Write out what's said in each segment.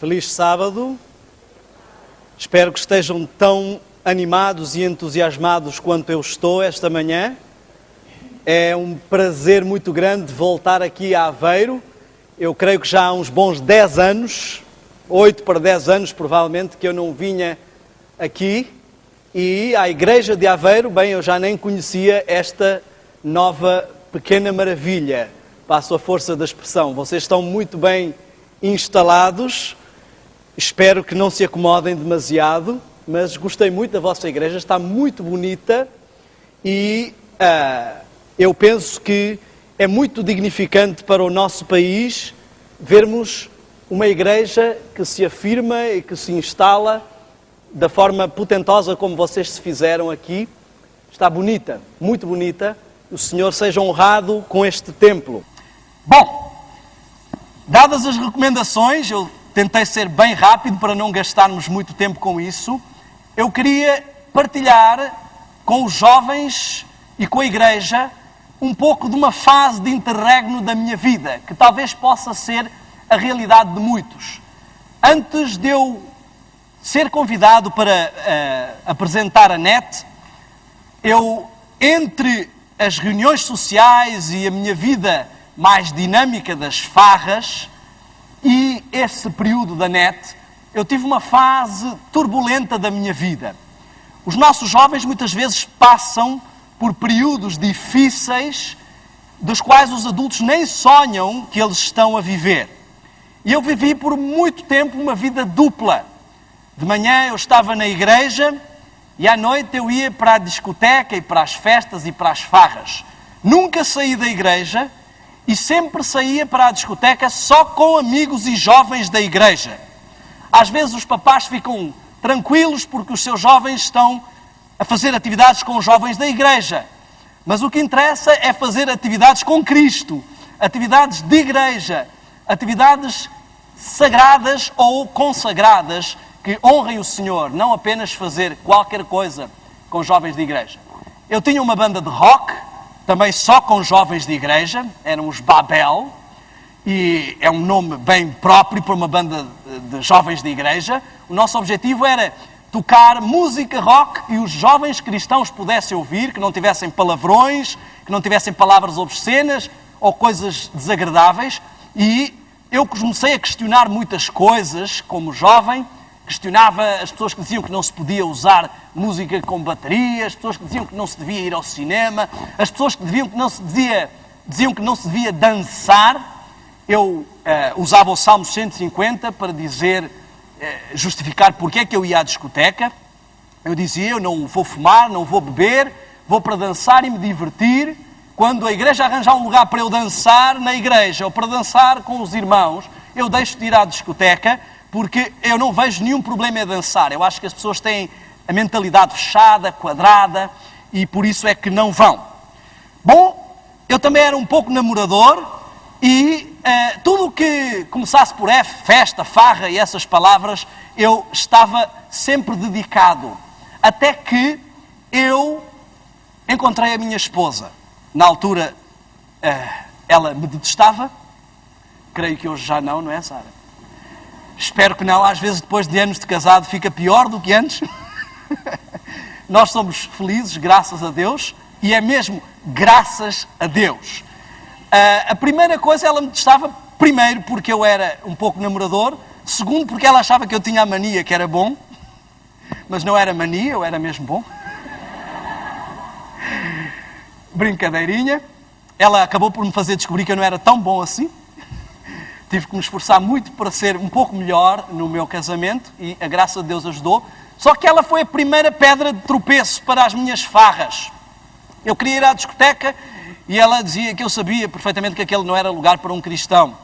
Feliz sábado. Espero que estejam tão animados e entusiasmados quanto eu estou esta manhã. É um prazer muito grande voltar aqui a Aveiro. Eu creio que já há uns bons 10 anos, 8 para 10 anos provavelmente, que eu não vinha aqui. E a Igreja de Aveiro, bem, eu já nem conhecia esta nova pequena maravilha. Passo a força da expressão. Vocês estão muito bem instalados. Espero que não se acomodem demasiado, mas gostei muito da vossa igreja, está muito bonita e eu penso que é muito dignificante para o nosso país vermos uma igreja que se afirma e que se instala da forma potentosa como vocês se fizeram aqui. Está bonita, muito bonita. O Senhor seja honrado com este templo. Bom, dadas as recomendações, eu tentei ser bem rápido para não gastarmos muito tempo com isso. Eu queria partilhar com os jovens e com a igreja um pouco de uma fase de interregno da minha vida, que talvez possa ser a realidade de muitos. Antes de eu ser convidado para apresentar a NET, eu, entre as reuniões sociais e a minha vida mais dinâmica das farras, e esse período da NET, eu tive uma fase turbulenta da minha vida. Os nossos jovens muitas vezes passam por períodos difíceis, dos quais os adultos nem sonham que eles estão a viver. E eu vivi por muito tempo uma vida dupla. De manhã eu estava na igreja e à noite eu ia para a discoteca e para as festas e para as farras. Nunca saí da igreja e sempre saía para a discoteca só com amigos e jovens da igreja. Às vezes os papás ficam tranquilos porque os seus jovens estão a fazer atividades com os jovens da igreja. Mas o que interessa é fazer atividades com Cristo, atividades de igreja, atividades sagradas ou consagradas que honrem o Senhor, não apenas fazer qualquer coisa com jovens de igreja. Eu tinha uma banda de rock, também só com jovens de igreja, eram os Babel, e é um nome bem próprio para uma banda de jovens de igreja. O nosso objetivo era tocar música rock e os jovens cristãos pudessem ouvir, que não tivessem palavrões, que não tivessem palavras obscenas ou coisas desagradáveis. E eu comecei a questionar muitas coisas como jovem. Questionava as pessoas que diziam que não se podia usar música com bateria, as pessoas que diziam que não se devia ir ao cinema, as pessoas que diziam que não se devia dançar. Eu usava o Salmo 150 para justificar porque é que eu ia à discoteca. Eu dizia, eu não vou fumar, não vou beber, vou para dançar e me divertir. Quando a igreja arranjar um lugar para eu dançar na igreja ou para dançar com os irmãos, eu deixo de ir à discoteca, porque eu não vejo nenhum problema em dançar. Eu acho que as pessoas têm a mentalidade fechada, quadrada, e por isso é que não vão. Bom, eu também era um pouco namorador, e tudo o que começasse por F, festa, farra e essas palavras, eu estava sempre dedicado. Até que eu encontrei a minha esposa. Na altura, ela me detestava. Creio que hoje já não é, Sara? Espero que não. Às vezes, depois de anos de casado, fica pior do que antes. Nós somos felizes, graças a Deus, e é mesmo graças a Deus. A primeira coisa, ela me detestava, primeiro, porque eu era um pouco namorador, segundo, porque ela achava que eu tinha a mania que era bom, mas não era mania, eu era mesmo bom. Brincadeirinha. Ela acabou por me fazer descobrir que eu não era tão bom assim. Tive que me esforçar muito para ser um pouco melhor no meu casamento e a graça de Deus ajudou. Só que ela foi a primeira pedra de tropeço para as minhas farras. Eu queria ir à discoteca e ela dizia que eu sabia perfeitamente que aquele não era lugar para um cristão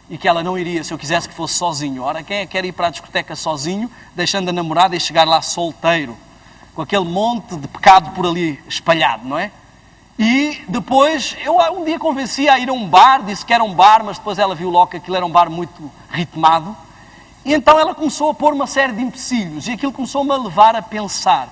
e que ela não iria se eu quisesse que fosse sozinho. Ora, quem é que quer ir para a discoteca sozinho, deixando a namorada e chegar lá solteiro, com aquele monte de pecado por ali espalhado, não é? E depois, eu um dia convenci-a a ir a um bar, disse que era um bar, mas depois ela viu logo que aquilo era um bar muito ritmado. E então ela começou a pôr uma série de empecilhos e aquilo começou-me a levar a pensar.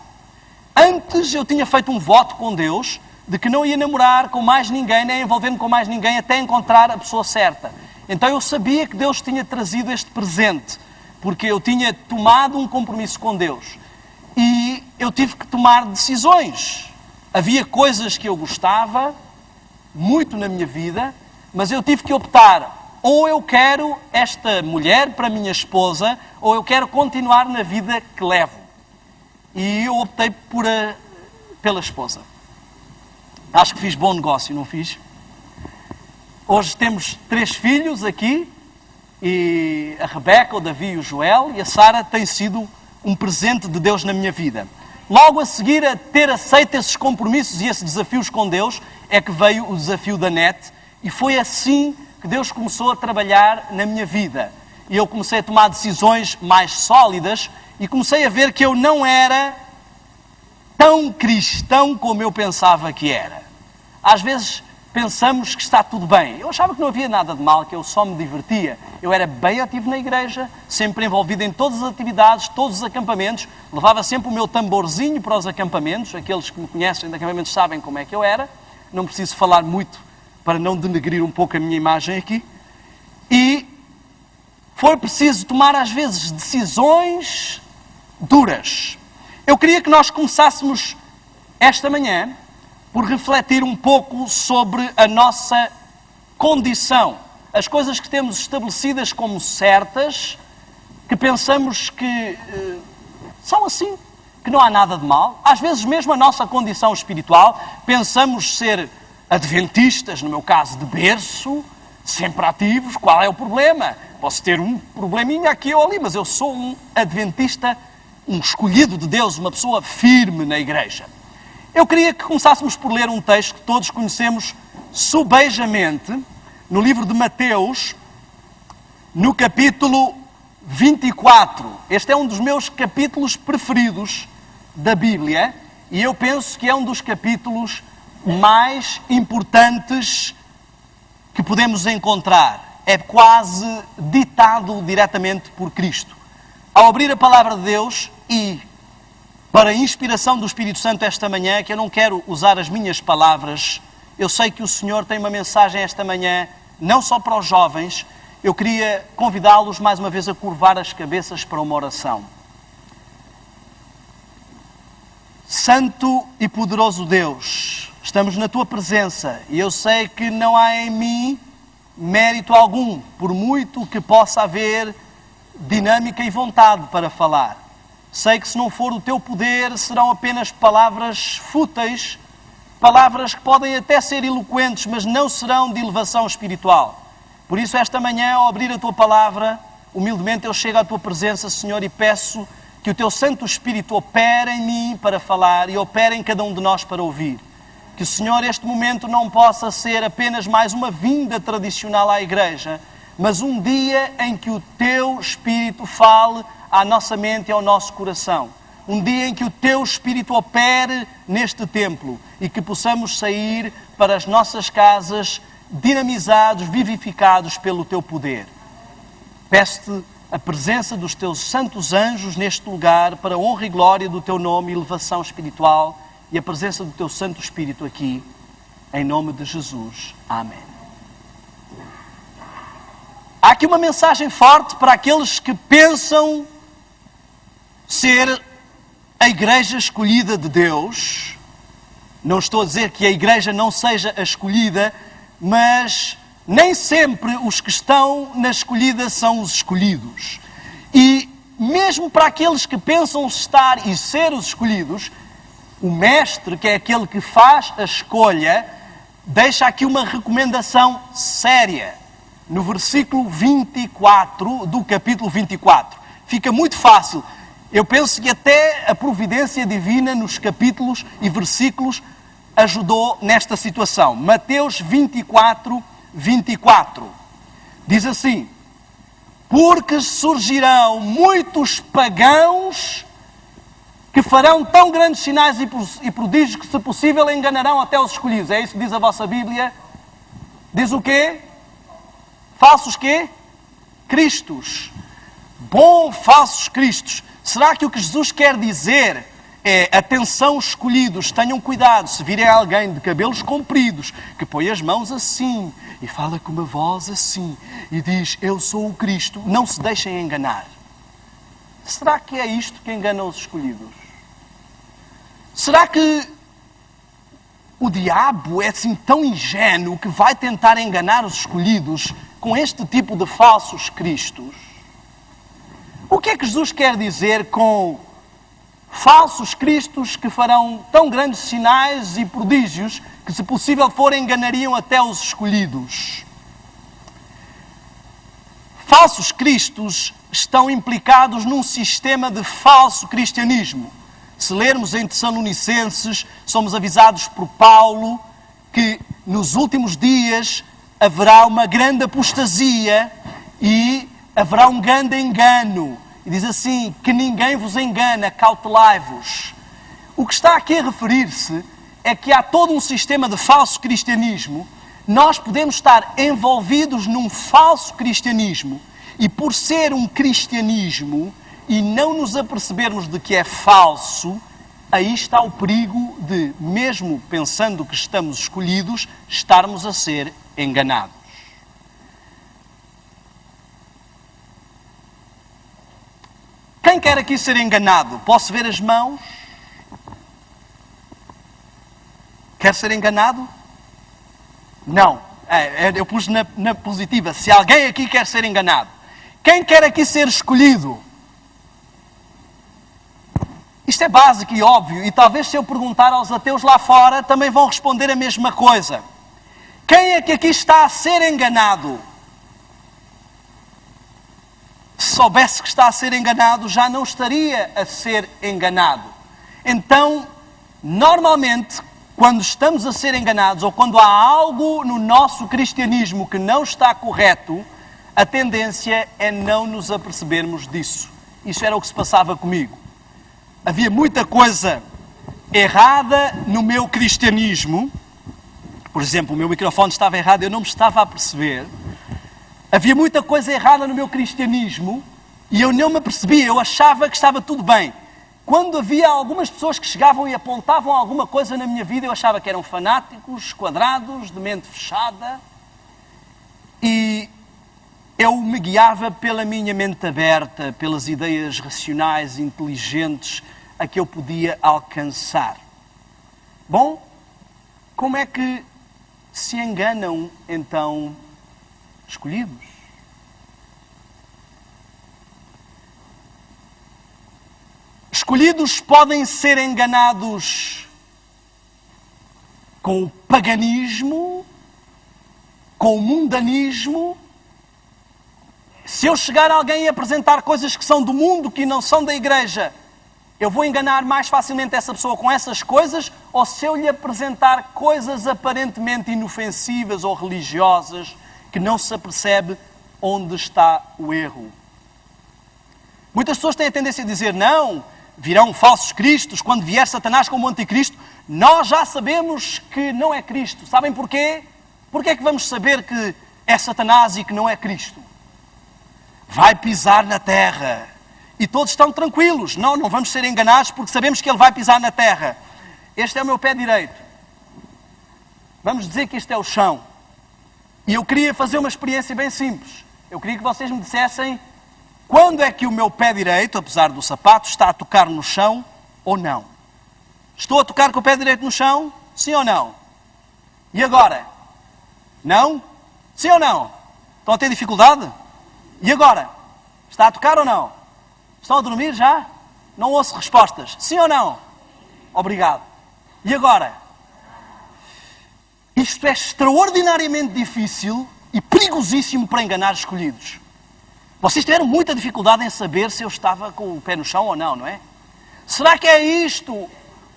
Antes eu tinha feito um voto com Deus de que não ia namorar com mais ninguém, nem envolver-me com mais ninguém, até encontrar a pessoa certa. Então eu sabia que Deus tinha trazido este presente porque eu tinha tomado um compromisso com Deus e eu tive que tomar decisões. Havia coisas que eu gostava muito na minha vida, mas eu tive que optar. Ou eu quero esta mulher para minha esposa, ou eu quero continuar na vida que levo. E eu optei pela esposa. Acho que fiz bom negócio, não fiz? Hoje temos 3 filhos aqui, e a Rebeca, o Davi e o Joel, e a Sara tem sido um presente de Deus na minha vida. Logo a seguir a ter aceito esses compromissos e esses desafios com Deus, é que veio o desafio da NET, e foi assim que Deus começou a trabalhar na minha vida. E eu comecei a tomar decisões mais sólidas e comecei a ver que eu não era tão cristão como eu pensava que era. Às vezes pensamos que está tudo bem. Eu achava que não havia nada de mal, que eu só me divertia. Eu era bem ativo na igreja, sempre envolvido em todas as atividades, todos os acampamentos. Levava sempre o meu tamborzinho para os acampamentos. Aqueles que me conhecem de acampamentos sabem como é que eu era. Não preciso falar muito para não denegrir um pouco a minha imagem aqui. E foi preciso tomar, às vezes, decisões duras. Eu queria que nós começássemos esta manhã por refletir um pouco sobre a nossa condição. As coisas que temos estabelecidas como certas, que pensamos que são assim, que não há nada de mal. Às vezes mesmo a nossa condição espiritual, pensamos ser adventistas, no meu caso de berço, sempre ativos. Qual é o problema? Posso ter um probleminha aqui ou ali, mas eu sou um adventista, um escolhido de Deus, uma pessoa firme na igreja. Eu queria que começássemos por ler um texto que todos conhecemos subejamente, no livro de Mateus, no capítulo 24. Este é um dos meus capítulos preferidos da Bíblia e eu penso que é um dos capítulos mais importantes que podemos encontrar. É quase ditado diretamente por Cristo. Ao abrir a palavra de Deus e para a inspiração do Espírito Santo esta manhã, que eu não quero usar as minhas palavras, eu sei que o Senhor tem uma mensagem esta manhã, não só para os jovens, eu queria convidá-los mais uma vez a curvar as cabeças para uma oração. Santo e poderoso Deus, estamos na Tua presença e eu sei que não há em mim mérito algum, por muito que possa haver dinâmica e vontade para falar. Sei que se não for o Teu poder, serão apenas palavras fúteis, palavras que podem até ser eloquentes, mas não serão de elevação espiritual. Por isso, esta manhã, ao abrir a Tua palavra, humildemente eu chego à Tua presença, Senhor, e peço que o Teu Santo Espírito opere em mim para falar e opere em cada um de nós para ouvir. Que o Senhor, este momento, não possa ser apenas mais uma vinda tradicional à igreja, mas um dia em que o Teu Espírito fale à nossa mente e ao nosso coração. Um dia em que o Teu Espírito opere neste templo e que possamos sair para as nossas casas dinamizados, vivificados pelo Teu poder. Peço-te a presença dos Teus santos anjos neste lugar para a honra e glória do Teu nome e elevação espiritual e a presença do Teu Santo Espírito aqui, em nome de Jesus. Amém. Há aqui uma mensagem forte para aqueles que pensam ser a igreja escolhida de Deus. Não estou a dizer que a igreja não seja a escolhida, mas nem sempre os que estão na escolhida são os escolhidos. E mesmo para aqueles que pensam estar e ser os escolhidos, o mestre, que é aquele que faz a escolha, deixa aqui uma recomendação séria. No versículo 24 do capítulo 24. Fica muito fácil. Eu penso que até a providência divina nos capítulos e versículos ajudou nesta situação. Mateus 24, 24. Diz assim: porque surgirão muitos pagãos que farão tão grandes sinais e prodígios que, se possível, enganarão até os escolhidos. É isso que diz a vossa Bíblia? Diz o quê? Falsos quê? Cristos. Bom, falsos cristos. Será que o que Jesus quer dizer é: atenção, escolhidos, tenham cuidado, se virem alguém de cabelos compridos, que põe as mãos assim, e fala com uma voz assim, e diz: eu sou o Cristo, não se deixem enganar. Será que é isto que engana os escolhidos? Será que o diabo é assim tão ingênuo que vai tentar enganar os escolhidos com este tipo de falsos cristos? O que é que Jesus quer dizer com falsos cristos que farão tão grandes sinais e prodígios que, se possível for, enganariam até os escolhidos? Falsos cristos estão implicados num sistema de falso cristianismo. Se lermos em Tessalonicenses, somos avisados por Paulo que nos últimos dias haverá uma grande apostasia e haverá um grande engano. E diz assim, que ninguém vos engana, cautelai-vos. O que está aqui a referir-se é que há todo um sistema de falso cristianismo. Nós podemos estar envolvidos num falso cristianismo e, por ser um cristianismo e não nos apercebermos de que é falso, aí está o perigo de, mesmo pensando que estamos escolhidos, estarmos a ser enganados. Quem quer aqui ser enganado? Posso ver as mãos? Quer ser enganado? Não. Eu pus na positiva. Se alguém aqui quer ser enganado. Quem quer aqui ser escolhido? Isto é básico e óbvio. E talvez se eu perguntar aos ateus lá fora, também vão responder a mesma coisa. Quem é que aqui está a ser enganado? Se soubesse que está a ser enganado, já não estaria a ser enganado. Então, normalmente, quando estamos a ser enganados ou quando há algo no nosso cristianismo que não está correto, a tendência é não nos apercebermos disso. Isso era o que se passava comigo. Havia muita coisa errada no meu cristianismo. Por exemplo, o meu microfone estava errado, eu não me estava a perceber. Havia muita coisa errada no meu cristianismo e eu não me apercebia, eu achava que estava tudo bem. Quando havia algumas pessoas que chegavam e apontavam alguma coisa na minha vida, eu achava que eram fanáticos, quadrados, de mente fechada. E eu me guiava pela minha mente aberta, pelas ideias racionais, inteligentes, a que eu podia alcançar. Bom, como é que se enganam, então, escolhidos? Escolhidos podem ser enganados com o paganismo, com o mundanismo. Se eu chegar a alguém e apresentar coisas que são do mundo, que não são da igreja, eu vou enganar mais facilmente essa pessoa com essas coisas, ou se eu lhe apresentar coisas aparentemente inofensivas ou religiosas, que não se apercebe onde está o erro. Muitas pessoas têm a tendência a dizer, não, virão falsos cristos, quando vier Satanás como anticristo, nós já sabemos que não é Cristo. Sabem porquê? Porquê é que vamos saber que é Satanás e que não é Cristo? Vai pisar na terra. E todos estão tranquilos. Não vamos ser enganados porque sabemos que ele vai pisar na terra. Este é o meu pé direito. Vamos dizer que este é o chão. E eu queria fazer uma experiência bem simples. Eu queria que vocês me dissessem quando é que o meu pé direito, apesar do sapato, está a tocar no chão ou não. Estou a tocar com o pé direito no chão? Sim ou não? E agora? Não? Sim ou não? Estão a ter dificuldade? E agora? Está a tocar ou não? Estão a dormir já? Não ouço respostas. Sim ou não? Obrigado. E agora? Isto é extraordinariamente difícil e perigosíssimo para enganar escolhidos. Vocês tiveram muita dificuldade em saber se eu estava com o pé no chão ou não, não é? Será que é isto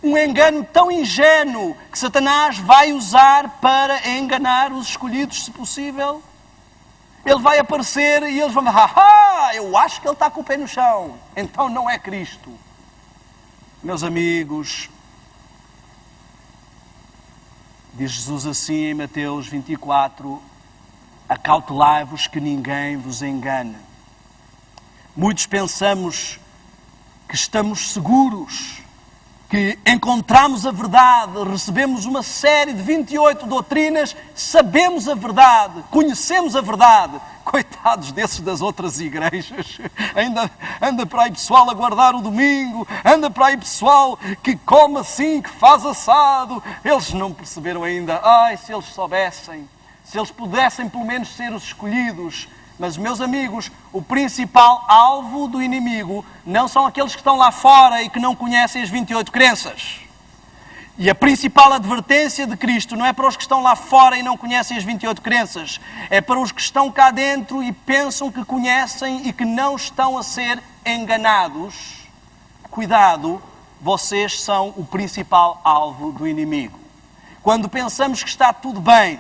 um engano tão ingênuo que Satanás vai usar para enganar os escolhidos, se possível? Ele vai aparecer e eles vão dizer, eu acho que ele está com o pé no chão. Então não é Cristo. Meus amigos, diz Jesus assim em Mateus 24, acautelai-vos que ninguém vos engane. Muitos pensamos que estamos seguros, que encontramos a verdade, recebemos uma série de 28 doutrinas, sabemos a verdade, conhecemos a verdade. Coitados desses das outras igrejas. Anda para aí pessoal a guardar o domingo, anda para aí pessoal que come assim, que faz assado. Eles não perceberam ainda. Ai, se eles soubessem, se eles pudessem pelo menos ser os escolhidos. Mas, meus amigos, o principal alvo do inimigo não são aqueles que estão lá fora e que não conhecem as 28 crenças. E a principal advertência de Cristo não é para os que estão lá fora e não conhecem as 28 crenças. É para os que estão cá dentro e pensam que conhecem e que não estão a ser enganados. Cuidado, vocês são o principal alvo do inimigo. Quando pensamos que está tudo bem,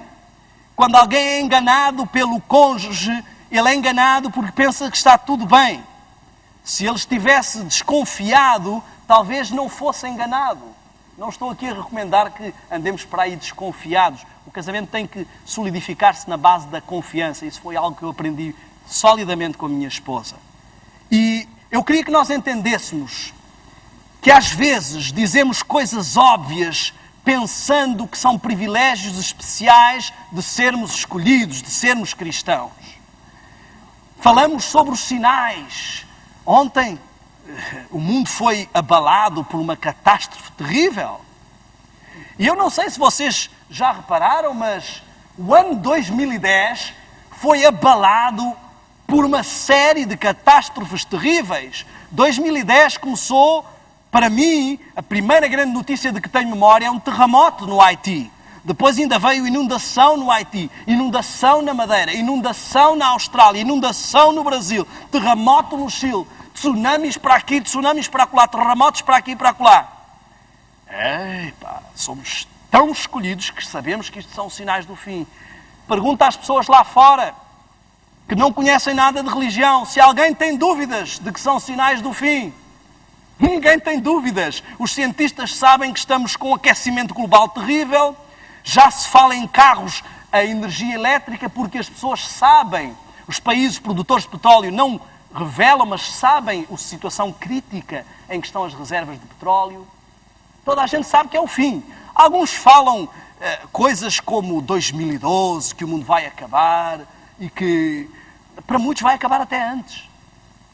quando alguém é enganado pelo cônjuge, ele é enganado porque pensa que está tudo bem. Se ele estivesse desconfiado, talvez não fosse enganado. Não estou aqui a recomendar que andemos para aí desconfiados. O casamento tem que solidificar-se na base da confiança. Isso foi algo que eu aprendi solidamente com a minha esposa. E eu queria que nós entendêssemos que às vezes dizemos coisas óbvias pensando que são privilégios especiais de sermos escolhidos, de sermos cristãos. Falamos sobre os sinais. Ontem o mundo foi abalado por uma catástrofe terrível. E eu não sei se vocês já repararam, mas o ano 2010 foi abalado por uma série de catástrofes terríveis. 2010 começou, para mim, a primeira grande notícia de que tenho memória é um terremoto no Haiti. Depois ainda veio inundação no Haiti, inundação na Madeira, inundação na Austrália, inundação no Brasil, terremoto no Chile, tsunamis para aqui, tsunamis para acolá, terremotos para aqui e para acolá. Epá, somos tão escolhidos que sabemos que isto são sinais do fim. Pergunta às pessoas lá fora, que não conhecem nada de religião, se alguém tem dúvidas de que são sinais do fim. Ninguém tem dúvidas. Os cientistas sabem que estamos com um aquecimento global terrível. Já se fala em carros a energia elétrica porque as pessoas sabem. Os países produtores de petróleo não revelam, mas sabem a situação crítica em que estão as reservas de petróleo. Toda a gente sabe que é o fim. Alguns falam coisas como 2012, que o mundo vai acabar e que para muitos vai acabar até antes.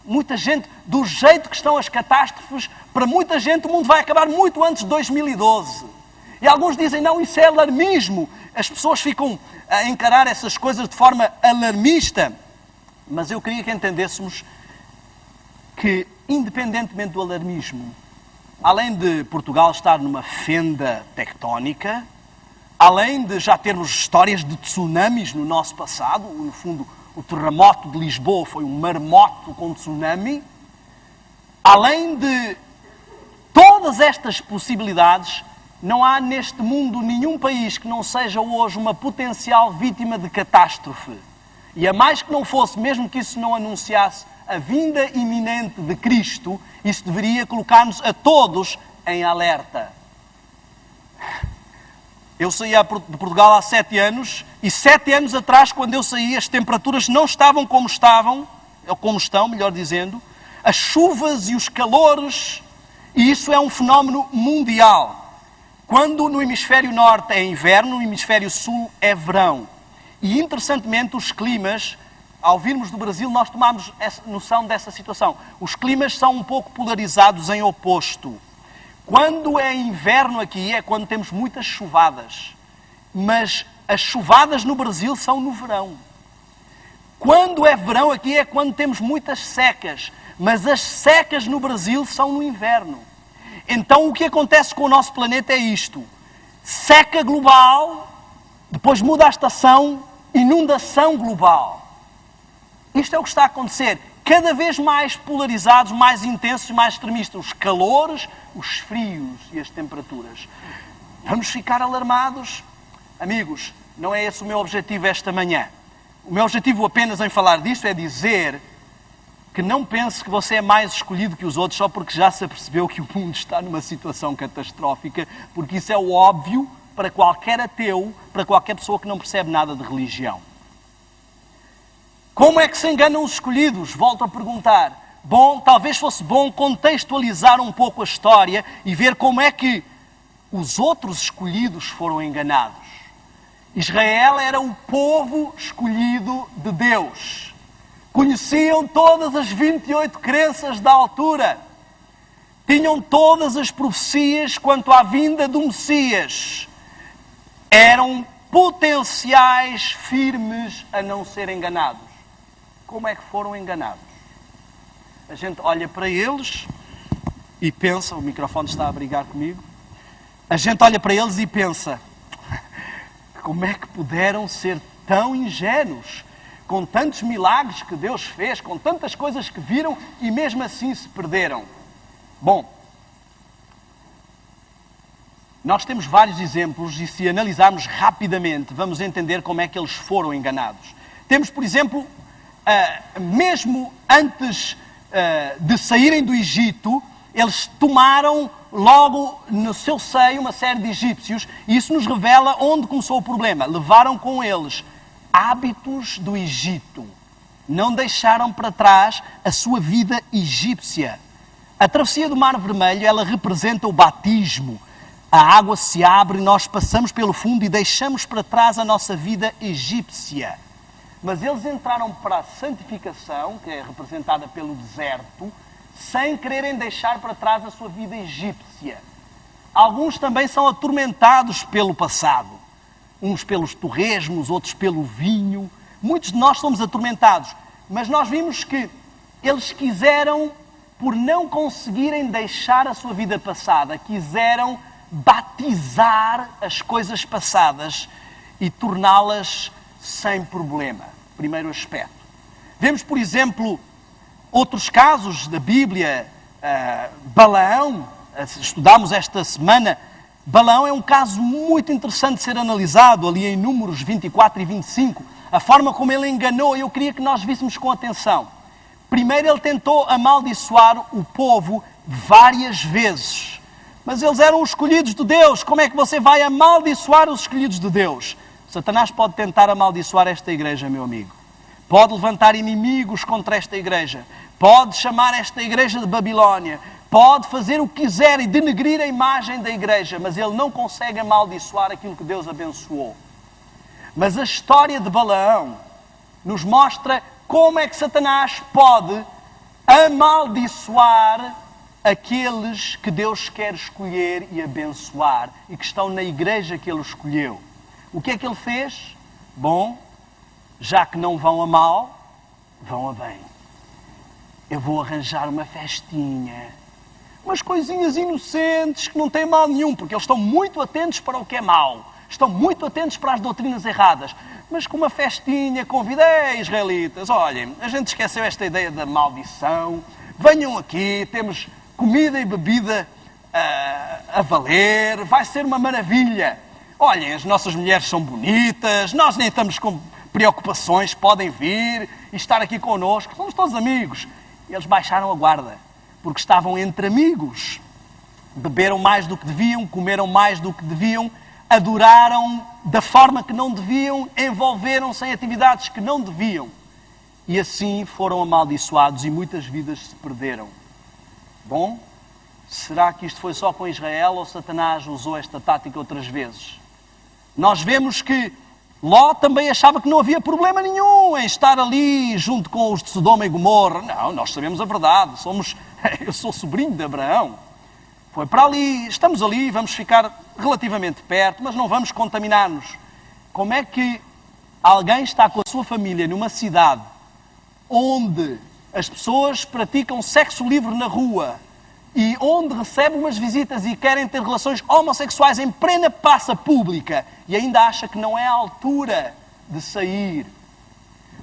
Muita gente, do jeito que estão as catástrofes, para muita gente o mundo vai acabar muito antes de 2012. E alguns dizem, não, isso é alarmismo. As pessoas ficam a encarar essas coisas de forma alarmista. Mas eu queria que entendêssemos que, independentemente do alarmismo, além de Portugal estar numa fenda tectónica, além de já termos histórias de tsunamis no nosso passado, no fundo, o terremoto de Lisboa foi um maremoto com tsunami, além de todas estas possibilidades, não há neste mundo nenhum país que não seja hoje uma potencial vítima de catástrofe. E a mais que não fosse, mesmo que isso não anunciasse a vinda iminente de Cristo, isso deveria colocar-nos a todos em alerta. Eu saí de Portugal há 7 anos, e 7 anos atrás, quando eu saí, as temperaturas não estavam como estavam, ou como estão, melhor dizendo, as chuvas e os calores, e isso é um fenómeno mundial. Quando no hemisfério norte é inverno, no hemisfério sul é verão. E, interessantemente, os climas, ao virmos do Brasil, nós tomamos essa noção dessa situação. Os climas são um pouco polarizados em oposto. Quando é inverno aqui, é quando temos muitas chuvadas. Mas as chuvadas no Brasil são no verão. Quando é verão aqui, é quando temos muitas secas. Mas as secas no Brasil são no inverno. Então, o que acontece com o nosso planeta é isto. Seca global, depois muda a estação, inundação global. Isto é o que está a acontecer. Cada vez mais polarizados, mais intensos, mais extremistas. Os calores, os frios e as temperaturas. Vamos ficar alarmados? Amigos, não é esse o meu objetivo esta manhã. O meu objetivo apenas em falar disto é dizer que não pense que você é mais escolhido que os outros só porque já se apercebeu que o mundo está numa situação catastrófica, porque isso é o óbvio para qualquer ateu, para qualquer pessoa que não percebe nada de religião. Como é que se enganam os escolhidos? Volto a perguntar. talvez fosse bom contextualizar um pouco a história e ver como é que os outros escolhidos foram enganados. Israel era o povo escolhido de Deus. Conheciam todas as 28 crenças da altura. Tinham todas as profecias quanto à vinda do Messias. Eram potenciais firmes a não ser enganados. Como é que foram enganados? A gente olha para eles e pensa, o microfone está a brigar comigo, a gente olha para eles e pensa, como é que puderam ser tão ingênuos, com tantos milagres que Deus fez, com tantas coisas que viram e mesmo assim se perderam? Bom, nós temos vários exemplos e se analisarmos rapidamente vamos entender como é que eles foram enganados. Temos, por exemplo, mesmo antes de saírem do Egito, eles tomaram logo no seu seio uma série de egípcios e isso nos revela onde começou o problema. Levaram com eles hábitos do Egito. Não deixaram para trás a sua vida egípcia. A travessia do Mar Vermelho, ela representa o batismo. A água se abre, nós passamos pelo fundo e deixamos para trás a nossa vida egípcia. Mas eles entraram para a santificação, que é representada pelo deserto, sem quererem deixar para trás a sua vida egípcia. Alguns também são atormentados pelo passado. Uns pelos torresmos, outros pelo vinho. Muitos de nós somos atormentados. Mas nós vimos que eles quiseram, por não conseguirem deixar a sua vida passada, quiseram batizar as coisas passadas e torná-las sem problema. Primeiro aspecto. Vemos, por exemplo, outros casos da Bíblia. Balaão, estudámos esta semana. Balaão é um caso muito interessante de ser analisado, ali em Números 24 e 25. A forma como ele enganou, eu queria que nós víssemos com atenção. Primeiro ele tentou amaldiçoar o povo várias vezes. Mas eles eram os escolhidos de Deus. Como é que você vai amaldiçoar os escolhidos de Deus? Satanás pode tentar amaldiçoar esta igreja, meu amigo. Pode levantar inimigos contra esta igreja. Pode chamar esta igreja de Babilónia. Pode fazer o que quiser e denegrir a imagem da igreja. Mas ele não consegue amaldiçoar aquilo que Deus abençoou. Mas a história de Balaão nos mostra como é que Satanás pode amaldiçoar aqueles que Deus quer escolher e abençoar e que estão na igreja que ele escolheu. O que é que ele fez? Bom, já que não vão a mal, vão a bem. Eu vou arranjar uma festinha, umas coisinhas inocentes que não têm mal nenhum, porque eles estão muito atentos para o que é mau. Estão muito atentos para as doutrinas erradas. Mas com uma festinha, convidei israelitas. Olhem, a gente esqueceu esta ideia da maldição. Venham aqui, temos comida e bebida a valer. Vai ser uma maravilha. Olhem, as nossas mulheres são bonitas. Nós nem estamos com preocupações. Podem vir e estar aqui connosco. Somos todos amigos. E eles baixaram a guarda. Porque estavam entre amigos. Beberam mais do que deviam, comeram mais do que deviam, adoraram da forma que não deviam, envolveram-se em atividades que não deviam. E assim foram amaldiçoados e muitas vidas se perderam. Bom, será que isto foi só com Israel ou Satanás usou esta tática outras vezes? Nós vemos que Ló também achava que não havia problema nenhum em estar ali junto com os de Sodoma e Gomorra. Não, nós sabemos a verdade. Eu sou sobrinho de Abraão. Foi para ali, estamos ali, vamos ficar relativamente perto, mas não vamos contaminar-nos. Como é que alguém está com a sua família numa cidade onde as pessoas praticam sexo livre na rua e onde recebem umas visitas e querem ter relações homossexuais em plena praça pública e ainda acha que não é a altura de sair?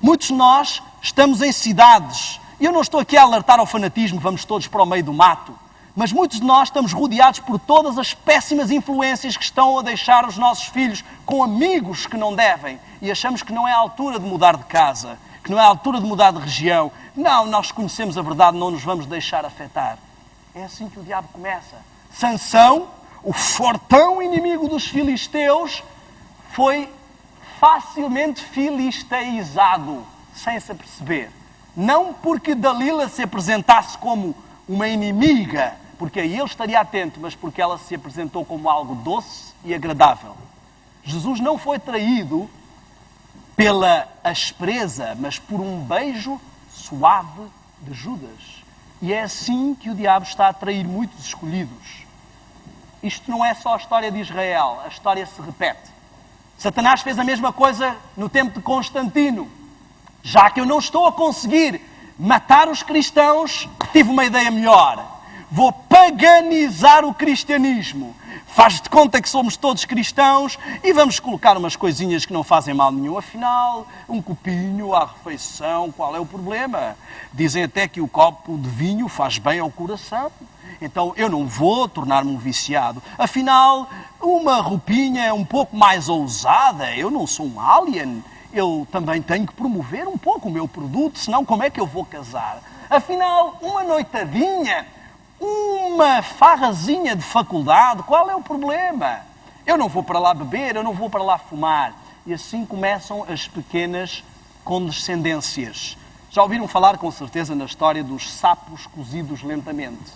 Muitos de nós estamos em cidades, e eu não estou aqui a alertar ao fanatismo, vamos todos para o meio do mato, mas muitos de nós estamos rodeados por todas as péssimas influências que estão a deixar os nossos filhos com amigos que não devem e achamos que não é a altura de mudar de casa, que não é a altura de mudar de região. Não, nós conhecemos a verdade, não nos vamos deixar afetar. É assim que o diabo começa. Sansão, o fortão inimigo dos filisteus, foi facilmente filisteizado, sem se aperceber. Não porque Dalila se apresentasse como uma inimiga, porque aí ele estaria atento, mas porque ela se apresentou como algo doce e agradável. Jesus não foi traído pela aspereza, mas por um beijo suave de Judas. E é assim que o diabo está a trair muitos escolhidos. Isto não é só a história de Israel, a história se repete. Satanás fez a mesma coisa no tempo de Constantino. Já que eu não estou a conseguir matar os cristãos, tive uma ideia melhor. Vou paganizar o cristianismo. Faz de conta que somos todos cristãos e vamos colocar umas coisinhas que não fazem mal nenhum. Afinal, um copinho à refeição, qual é o problema? Dizem até que o copo de vinho faz bem ao coração. Então eu não vou tornar-me um viciado. Afinal, uma roupinha um pouco mais ousada, eu não sou um alien. Eu também tenho que promover um pouco o meu produto, senão como é que eu vou casar? Afinal, uma noitadinha, uma farrazinha de faculdade, qual é o problema? Eu não vou para lá beber, eu não vou para lá fumar. E assim começam as pequenas condescendências. Já ouviram falar, com certeza, na história dos sapos cozidos lentamente.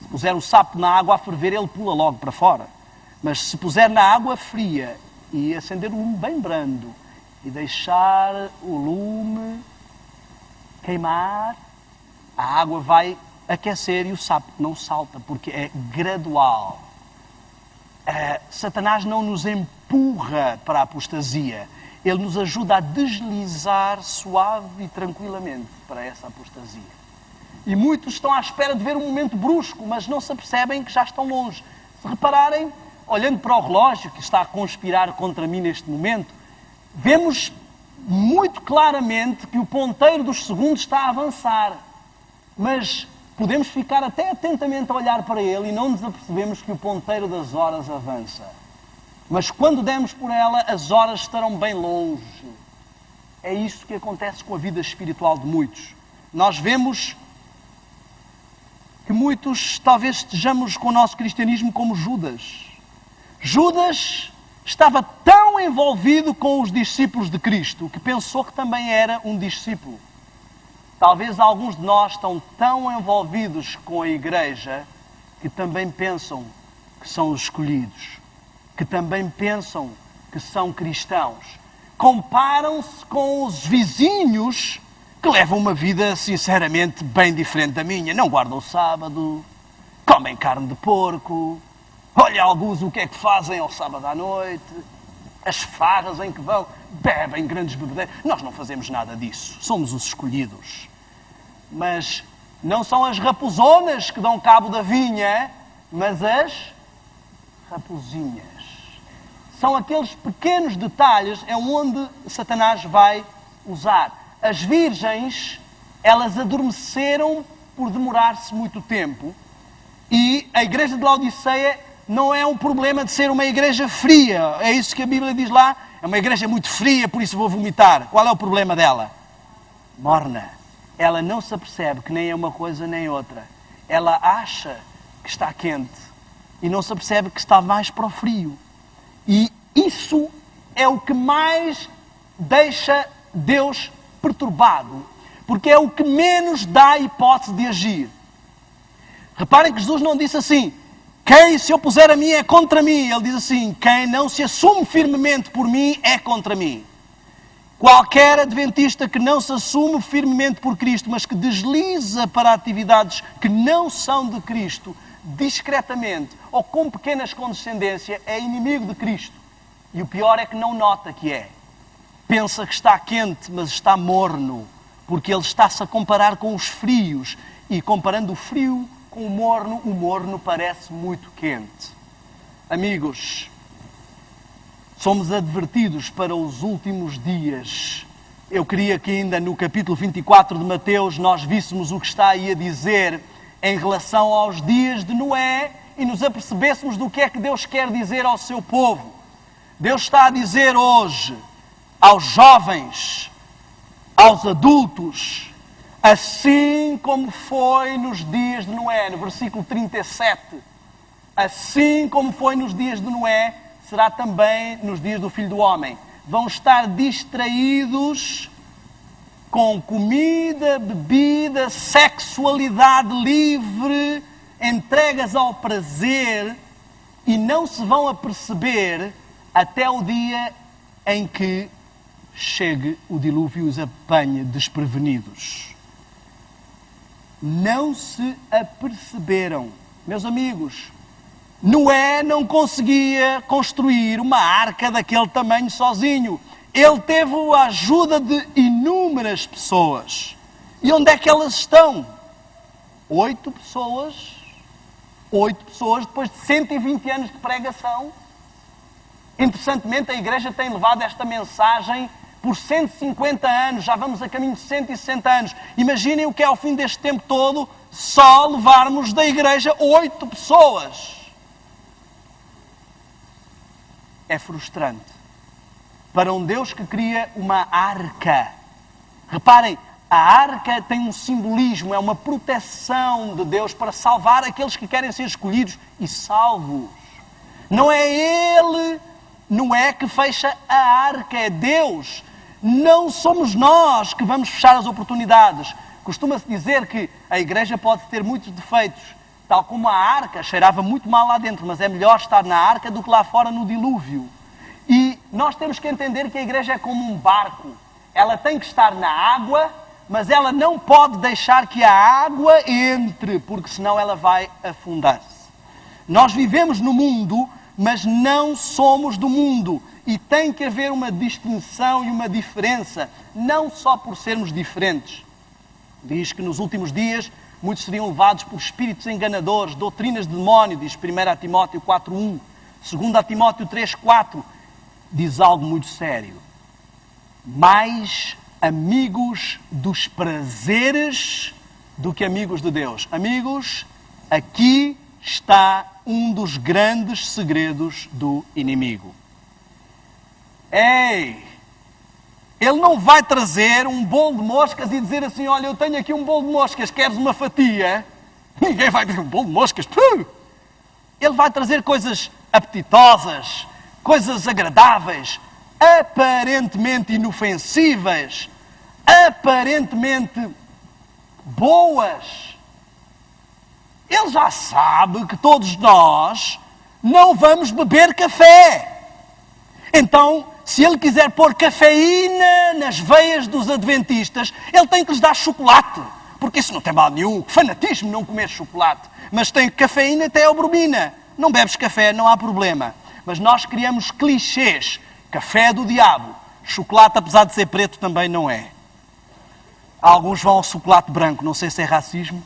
Se puser o sapo na água a ferver, ele pula logo para fora. Mas se puser na água fria e acender o lume bem brando e deixar o lume queimar, a água vai aquecer e o sapo não salta, porque é gradual. Satanás não nos empurra para a apostasia. Ele nos ajuda a deslizar suave e tranquilamente para essa apostasia. E muitos estão à espera de ver um momento brusco, mas não se apercebem que já estão longe. Se repararem, olhando para o relógio que está a conspirar contra mim neste momento, vemos muito claramente que o ponteiro dos segundos está a avançar. Mas podemos ficar até atentamente a olhar para ele e não nos apercebemos que o ponteiro das horas avança. Mas quando demos por ela, as horas estarão bem longe. É isso que acontece com a vida espiritual de muitos. Nós vemos que muitos talvez estejamos com o nosso cristianismo como Judas. Judas estava tão envolvido com os discípulos de Cristo que pensou que também era um discípulo. Talvez alguns de nós estão tão envolvidos com a igreja que também pensam que são os escolhidos, que também pensam que são cristãos. Comparam-se com os vizinhos que levam uma vida, sinceramente, bem diferente da minha. Não guardam o sábado, comem carne de porco, olha alguns o que é que fazem ao sábado à noite, as farras em que vão, bebem grandes bebedeiros. Nós não fazemos nada disso, somos os escolhidos. Mas não são as raposonas que dão cabo da vinha, mas as raposinhas. São aqueles pequenos detalhes onde Satanás vai usar. As virgens, elas adormeceram por demorar-se muito tempo. E a igreja de Laodiceia não é um problema de ser uma igreja fria. É isso que a Bíblia diz lá. É uma igreja muito fria, por isso vou vomitar. Qual é o problema dela? Morna. Ela não se apercebe que nem é uma coisa nem outra. Ela acha que está quente e não se apercebe que está mais para o frio. E isso é o que mais deixa Deus perturbado, porque é o que menos dá hipótese de agir. Reparem que Jesus não disse assim: quem se opuser a mim é contra mim. Ele diz assim: quem não se assume firmemente por mim é contra mim. Qualquer adventista que não se assume firmemente por Cristo, mas que desliza para atividades que não são de Cristo, discretamente ou com pequenas condescendências, é inimigo de Cristo. E o pior é que não nota que é. Pensa que está quente, mas está morno, porque ele está-se a comparar com os frios. E comparando o frio com o morno parece muito quente. Amigos, somos advertidos para os últimos dias. Eu queria que ainda no capítulo 24 de Mateus nós víssemos o que está aí a dizer em relação aos dias de Noé e nos apercebêssemos do que é que Deus quer dizer ao seu povo. Deus está a dizer hoje aos jovens, aos adultos, assim como foi nos dias de Noé, no versículo 37, assim como foi nos dias de Noé, será também nos dias do Filho do Homem. Vão estar distraídos com comida, bebida, sexualidade livre, entregas ao prazer, e não se vão aperceber até o dia em que chegue o dilúvio e os apanhe desprevenidos. Não se aperceberam. Meus amigos, Noé não conseguia construir uma arca daquele tamanho sozinho. Ele teve a ajuda de inúmeras pessoas. E onde é que elas estão? 8 pessoas. 8 pessoas depois de 120 anos de pregação. Interessantemente, a Igreja tem levado esta mensagem por 150 anos. Já vamos a caminho de 160 anos. Imaginem o que é ao fim deste tempo todo só levarmos da Igreja 8 pessoas. É frustrante. Para um Deus que cria uma arca. Reparem, a arca tem um simbolismo, é uma proteção de Deus para salvar aqueles que querem ser escolhidos e salvos. Não é Ele, não é que fecha a arca, é Deus. Não somos nós que vamos fechar as oportunidades. Costuma-se dizer que a Igreja pode ter muitos defeitos, tal como a arca cheirava muito mal lá dentro, mas é melhor estar na arca do que lá fora no dilúvio. E nós temos que entender que a Igreja é como um barco. Ela tem que estar na água, mas ela não pode deixar que a água entre, porque senão ela vai afundar-se. Nós vivemos no mundo, mas não somos do mundo. E tem que haver uma distinção e uma diferença, não só por sermos diferentes. Diz que nos últimos dias muitos seriam levados por espíritos enganadores, doutrinas de demónio, diz 1 Timóteo 4.1. 2 Timóteo 3.4 diz algo muito sério. Mais amigos dos prazeres do que amigos de Deus. Amigos, aqui está um dos grandes segredos do inimigo. Ei! Ele não vai trazer um bolo de moscas e dizer assim, olha, eu tenho aqui um bolo de moscas, queres uma fatia? Ninguém vai dizer um bolo de moscas. Ele vai trazer coisas apetitosas, coisas agradáveis, aparentemente inofensivas, aparentemente boas. Ele já sabe que todos nós não vamos beber café. Então, se ele quiser pôr cafeína nas veias dos adventistas, ele tem que lhes dar chocolate. Porque isso não tem mal nenhum. Fanatismo não comer chocolate. Mas tem cafeína até bromina. Não bebes café, não há problema. Mas nós criamos clichês. Café é do diabo. Chocolate, apesar de ser preto, também não é. Alguns vão ao chocolate branco. Não sei se é racismo.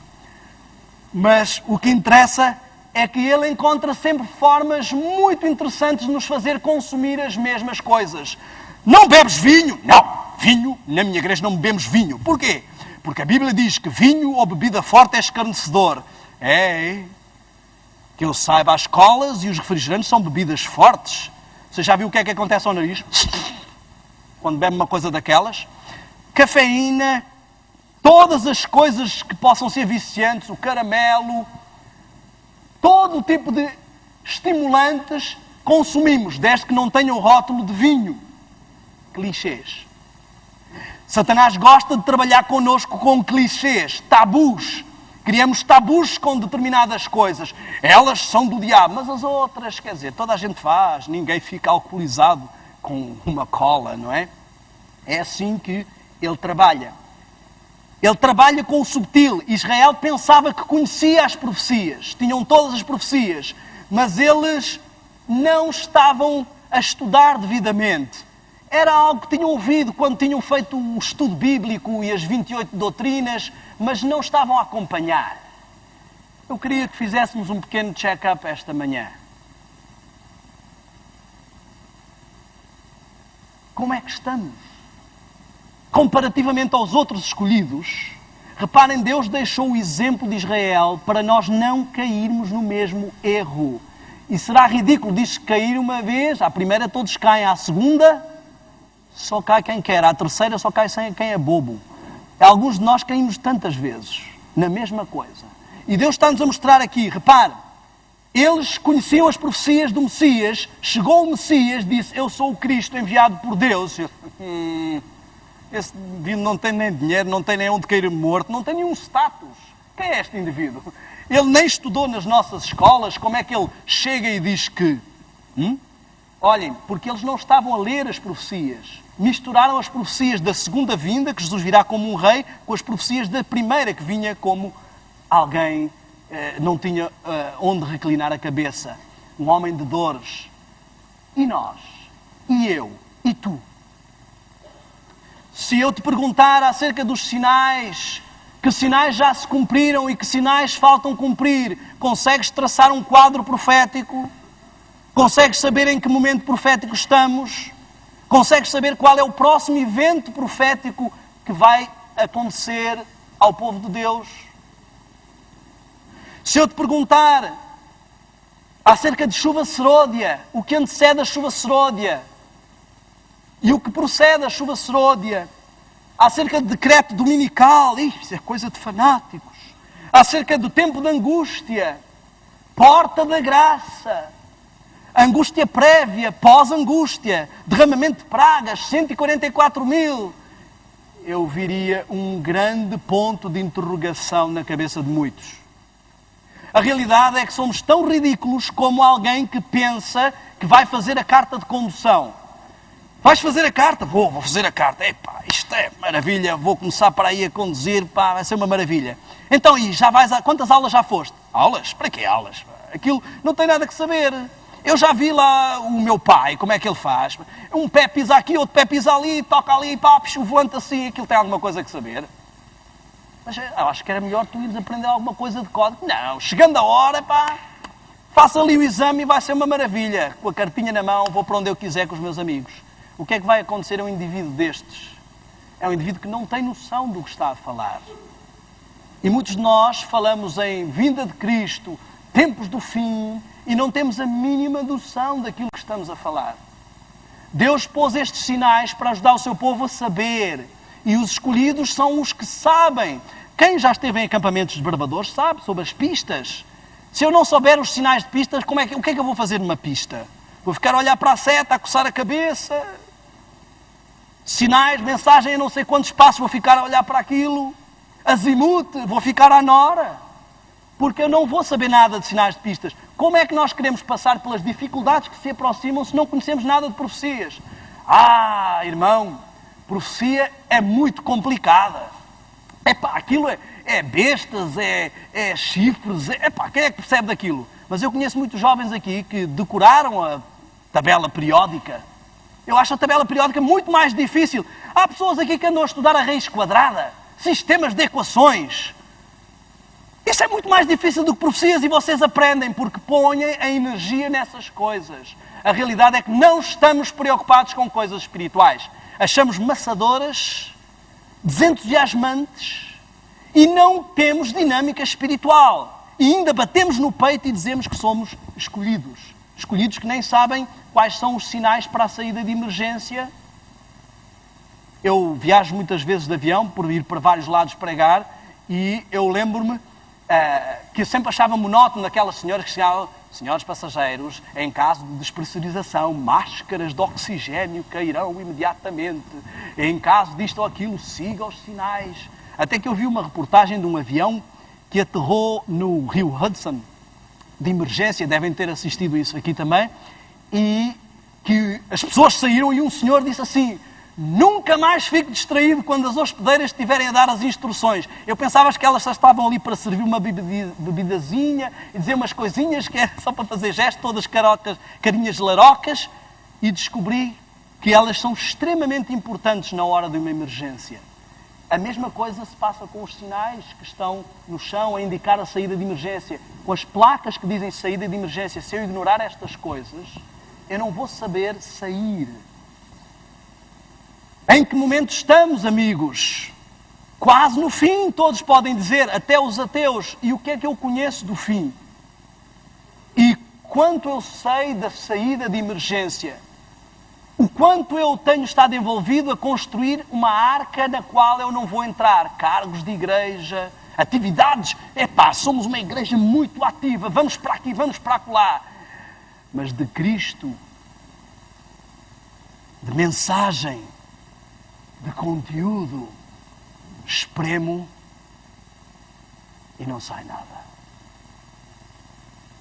Mas o que interessa é que ele encontra sempre formas muito interessantes de nos fazer consumir as mesmas coisas. Não bebes vinho? Não. Vinho, na minha igreja não bebemos vinho. Porquê? Porque a Bíblia diz que vinho ou bebida forte é escarnecedor. Que eu saiba, as colas e os refrigerantes são bebidas fortes. Você já viu o que é que acontece ao nariz? Quando bebe uma coisa daquelas? Cafeína, todas as coisas que possam ser viciantes, o caramelo, todo tipo de estimulantes consumimos, desde que não tenham o rótulo de vinho. Clichês. Satanás gosta de trabalhar connosco com clichês, tabus. Criamos tabus com determinadas coisas. Elas são do diabo, mas as outras, quer dizer, toda a gente faz. Ninguém fica alcoolizado com uma cola, não é? É assim que ele trabalha. Ele trabalha com o subtil. Israel pensava que conhecia as profecias. Tinham todas as profecias. Mas eles não estavam a estudar devidamente. Era algo que tinham ouvido quando tinham feito o estudo bíblico e as 28 doutrinas, mas não estavam a acompanhar. Eu queria que fizéssemos um pequeno check-up esta manhã. Como é que estamos? Comparativamente aos outros escolhidos, reparem, Deus deixou o exemplo de Israel para nós não cairmos no mesmo erro. E será ridículo, diz que cair uma vez, à primeira todos caem, à segunda só cai quem quer, à terceira só cai quem é bobo. Alguns de nós caímos tantas vezes na mesma coisa. E Deus está-nos a mostrar aqui, repare, eles conheciam as profecias do Messias, chegou o Messias, disse, eu sou o Cristo enviado por Deus. Esse indivíduo não tem nem dinheiro, não tem nem onde cair morto, não tem nenhum status. Quem é este indivíduo? Ele nem estudou nas nossas escolas, como é que ele chega e diz que... Olhem, porque eles não estavam a ler as profecias. Misturaram as profecias da segunda vinda, que Jesus virá como um rei, com as profecias da primeira, que vinha como alguém não tinha onde reclinar a cabeça. Um homem de dores. E nós? E eu? E tu? Se eu te perguntar acerca dos sinais, que sinais já se cumpriram e que sinais faltam cumprir, consegues traçar um quadro profético? Consegues saber em que momento profético estamos? Consegues saber qual é o próximo evento profético que vai acontecer ao povo de Deus? Se eu te perguntar acerca de chuva serôdia, o que antecede a chuva serôdia e o que procede à chuva serôdia, acerca de decreto dominical, isso é coisa de fanáticos, acerca do tempo de angústia, porta da graça, angústia prévia, pós-angústia, derramamento de pragas, 144.000, eu viria um grande ponto de interrogação na cabeça de muitos. A realidade é que somos tão ridículos como alguém que pensa que vai fazer a carta de condução. Vais fazer a carta? Vou fazer a carta. Epá, isto é maravilha, vou começar para aí a conduzir, pá, vai ser uma maravilha. Então, e já vais a... Quantas aulas já foste? Aulas? Para que aulas? Aquilo não tem nada que saber. Eu já vi lá o meu pai, como é que ele faz. Um pé pisa aqui, outro pé pisa ali, toca ali, pá, o volante assim, aquilo tem alguma coisa que saber. Mas eu acho que era melhor tu ires aprender alguma coisa de código. Não, chegando a hora, pá, faça ali o exame e vai ser uma maravilha. Com a cartinha na mão, vou para onde eu quiser com os meus amigos. O que é que vai acontecer a um indivíduo destes? É um indivíduo que não tem noção do que está a falar. E muitos de nós falamos em vinda de Cristo, tempos do fim, e não temos a mínima noção daquilo que estamos a falar. Deus pôs estes sinais para ajudar o seu povo a saber. E os escolhidos são os que sabem. Quem já esteve em acampamentos de barbadores sabe sobre as pistas. Se eu não souber os sinais de pistas, o que é que eu vou fazer numa pista? Vou ficar a olhar para a seta, a coçar a cabeça. Sinais, mensagem a não sei quantos passos, vou ficar a olhar para aquilo. Azimute, vou ficar à nora. Porque eu não vou saber nada de sinais de pistas. Como é que nós queremos passar pelas dificuldades que se aproximam se não conhecemos nada de profecias? Ah, irmão, profecia é muito complicada. Epá, aquilo é bestas, é chifres, epá, quem é que percebe daquilo? Mas eu conheço muitos jovens aqui que decoraram a tabela periódica. Eu acho a tabela periódica muito mais difícil. Há pessoas aqui que andam a estudar a raiz quadrada, sistemas de equações. Isso é muito mais difícil do que profecias e vocês aprendem porque põem a energia nessas coisas. A realidade é que não estamos preocupados com coisas espirituais. Achamos maçadoras, desentusiasmantes e não temos dinâmica espiritual. E ainda batemos no peito e dizemos que somos escolhidos. Escolhidos que nem sabem quais são os sinais para a saída de emergência. Eu viajo muitas vezes de avião por ir para vários lados pregar e eu lembro-me que eu sempre achava monótono aquelas senhoras que chegavam, senhores passageiros, em caso de despressurização, máscaras de oxigênio cairão imediatamente. Em caso disto ou aquilo, siga os sinais. Até que eu vi uma reportagem de um avião que aterrou no rio Hudson, de emergência, devem ter assistido isso aqui também, e que as pessoas saíram e um senhor disse assim: nunca mais fique distraído quando as hospedeiras estiverem a dar as instruções. Eu pensava que elas só estavam ali para servir uma bebidazinha e dizer umas coisinhas que era só para fazer gestos, todas carinhas larocas, e descobri que elas são extremamente importantes na hora de uma emergência. A mesma coisa se passa com os sinais que estão no chão a indicar a saída de emergência. Com as placas que dizem saída de emergência, se eu ignorar estas coisas, eu não vou saber sair. Em que momento estamos, amigos? Quase no fim, todos podem dizer, até os ateus. E o que é que eu conheço do fim? E quanto eu sei da saída de emergência? O quanto eu tenho estado envolvido a construir uma arca na qual eu não vou entrar? Cargos de igreja, atividades. Epá, somos uma igreja muito ativa, vamos para aqui, vamos para acolá. Mas de Cristo, de mensagem, de conteúdo, espremo e não sai nada.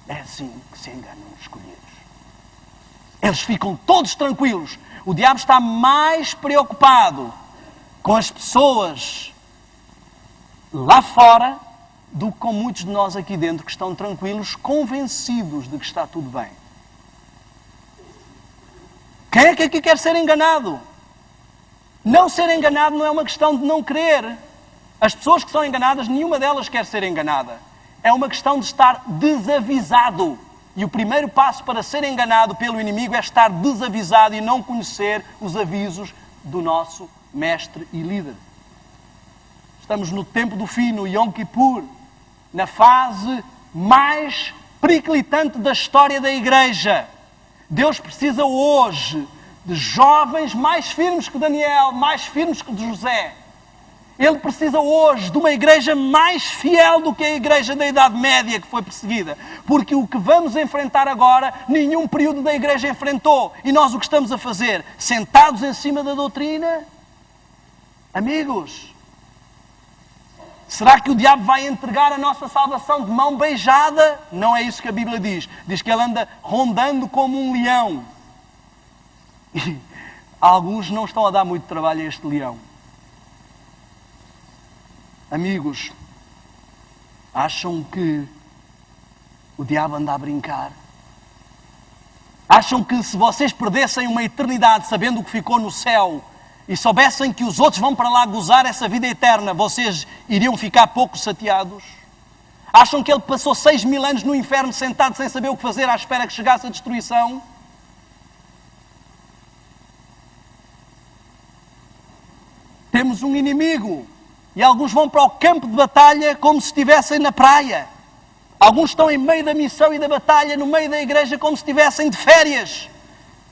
É assim que se enganam os escolhidos. Eles ficam todos tranquilos. O diabo está mais preocupado com as pessoas lá fora do que com muitos de nós aqui dentro que estão tranquilos, convencidos de que está tudo bem. Quem é que aqui quer ser enganado? Não ser enganado não é uma questão de não querer. As pessoas que são enganadas, nenhuma delas quer ser enganada. É uma questão de estar desavisado. E o primeiro passo para ser enganado pelo inimigo é estar desavisado e não conhecer os avisos do nosso mestre e líder. Estamos no tempo do fim, no Yom Kippur, na fase mais periclitante da história da Igreja. Deus precisa hoje de jovens mais firmes que Daniel, mais firmes que José. Ele precisa hoje de uma igreja mais fiel do que a igreja da Idade Média que foi perseguida. Porque o que vamos enfrentar agora, nenhum período da igreja enfrentou. E nós o que estamos a fazer? Sentados em cima da doutrina? Amigos, será que o diabo vai entregar a nossa salvação de mão beijada? Não é isso que a Bíblia diz. Diz que ele anda rondando como um leão. E alguns não estão a dar muito trabalho a este leão. Amigos, acham que o diabo anda a brincar? Acham que se vocês perdessem uma eternidade sabendo o que ficou no céu e soubessem que os outros vão para lá gozar essa vida eterna, vocês iriam ficar pouco chateados? Acham que ele passou 6.000 anos no inferno sentado sem saber o que fazer à espera que chegasse a destruição? Temos um inimigo. E alguns vão para o campo de batalha como se estivessem na praia. Alguns estão em meio da missão e da batalha, no meio da igreja, como se estivessem de férias.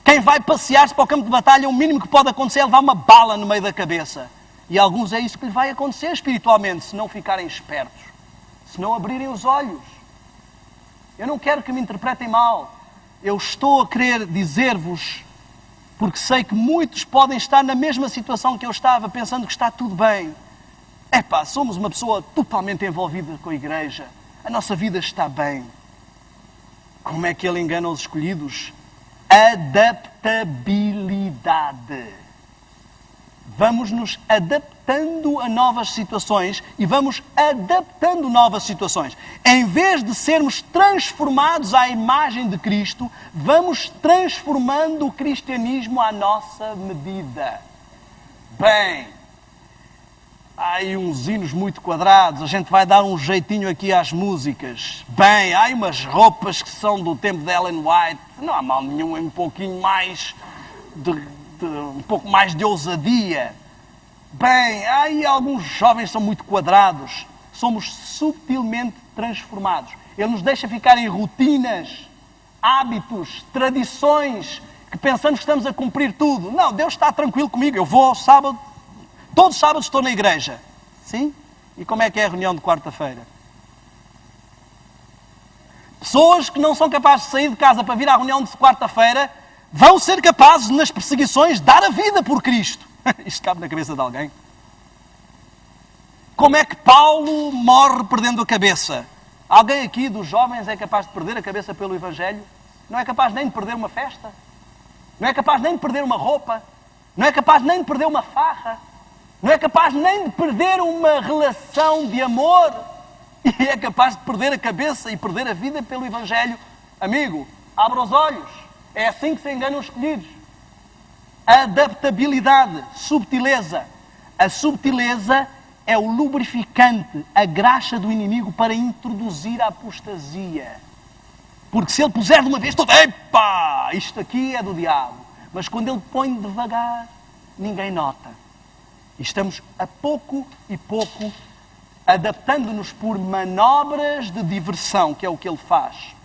Quem vai passear-se para o campo de batalha, o mínimo que pode acontecer é levar uma bala no meio da cabeça. E a alguns é isso que lhe vai acontecer espiritualmente, se não ficarem espertos, se não abrirem os olhos. Eu não quero que me interpretem mal. Eu estou a querer dizer-vos, porque sei que muitos podem estar na mesma situação que eu estava, pensando que está tudo bem. Epá, somos uma pessoa totalmente envolvida com a igreja. A nossa vida está bem. Como é que ele engana os escolhidos? Adaptabilidade. Vamos nos adaptando a novas situações e vamos adaptando novas situações. Em vez de sermos transformados à imagem de Cristo, vamos transformando o cristianismo à nossa medida. Bem, há aí uns hinos muito quadrados, a gente vai dar um jeitinho aqui às músicas. Bem, há umas roupas que são do tempo de Ellen White, não há mal nenhum, é um pouquinho mais um pouco mais de ousadia. Bem, há aí alguns jovens que são muito quadrados. Somos subtilmente transformados. Ele nos deixa ficar em rotinas, hábitos, tradições, que pensamos que estamos a cumprir tudo. Não, Deus está tranquilo comigo, eu vou ao sábado. Todos os sábados estou na igreja. Sim? E como é que é a reunião de quarta-feira? Pessoas que não são capazes de sair de casa para vir à reunião de quarta-feira vão ser capazes, nas perseguições, de dar a vida por Cristo. Isto cabe na cabeça de alguém? Como é que Paulo morre perdendo a cabeça? Alguém aqui dos jovens é capaz de perder a cabeça pelo Evangelho? Não é capaz nem de perder uma festa? Não é capaz nem de perder uma roupa? Não é capaz nem de perder uma farra? Não é capaz nem de perder uma relação de amor? E é capaz de perder a cabeça e perder a vida pelo Evangelho? Amigo, abra os olhos. É assim que se enganam os escolhidos. Adaptabilidade, subtileza. A subtileza é o lubrificante, a graxa do inimigo para introduzir a apostasia. Porque se ele puser de uma vez toda, epá, isto aqui é do diabo. Mas quando ele põe devagar, ninguém nota. E estamos a pouco e pouco adaptando-nos por manobras de diversão, que é o que ele faz.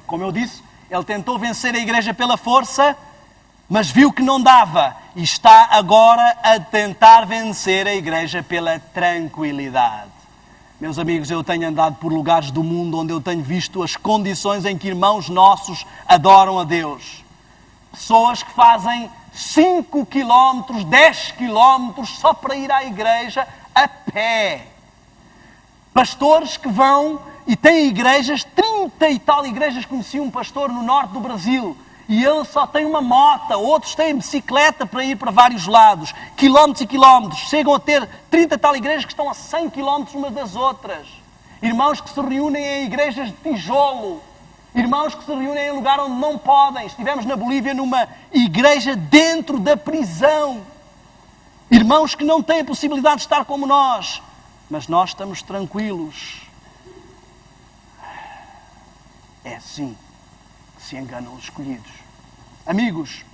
Como eu disse, ele tentou vencer a igreja pela força, mas viu que não dava. E está agora a tentar vencer a igreja pela tranquilidade. Meus amigos, eu tenho andado por lugares do mundo onde eu tenho visto as condições em que irmãos nossos adoram a Deus. Pessoas que fazem 5 quilómetros, 10 quilómetros só para ir à igreja a pé. Pastores que vão e têm igrejas, 30 e tal igrejas. Conheci um pastor no norte do Brasil e ele só tem uma moto, outros têm bicicleta para ir para vários lados, quilómetros e quilómetros. Chegam a ter 30 e tal igrejas que estão a 100 quilómetros umas das outras. Irmãos que se reúnem em igrejas de tijolo. Irmãos que se reúnem em lugar onde não podem. Estivemos na Bolívia numa igreja dentro da prisão. Irmãos que não têm a possibilidade de estar como nós. Mas nós estamos tranquilos. É assim que se enganam os escolhidos. Amigos,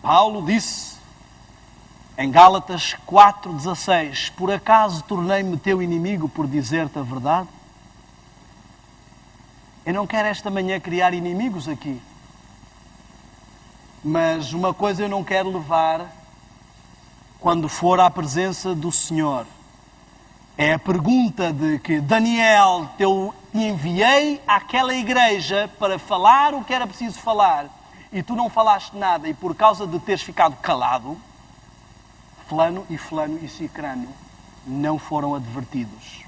Paulo disse em Gálatas 4,16: por acaso tornei-me teu inimigo por dizer-te a verdade? Eu não quero esta manhã criar inimigos aqui. Mas uma coisa eu não quero levar quando for à presença do Senhor. É a pergunta de que Daniel, eu te enviei àquela igreja para falar o que era preciso falar e tu não falaste nada, e por causa de teres ficado calado, fulano e cicrano não foram advertidos.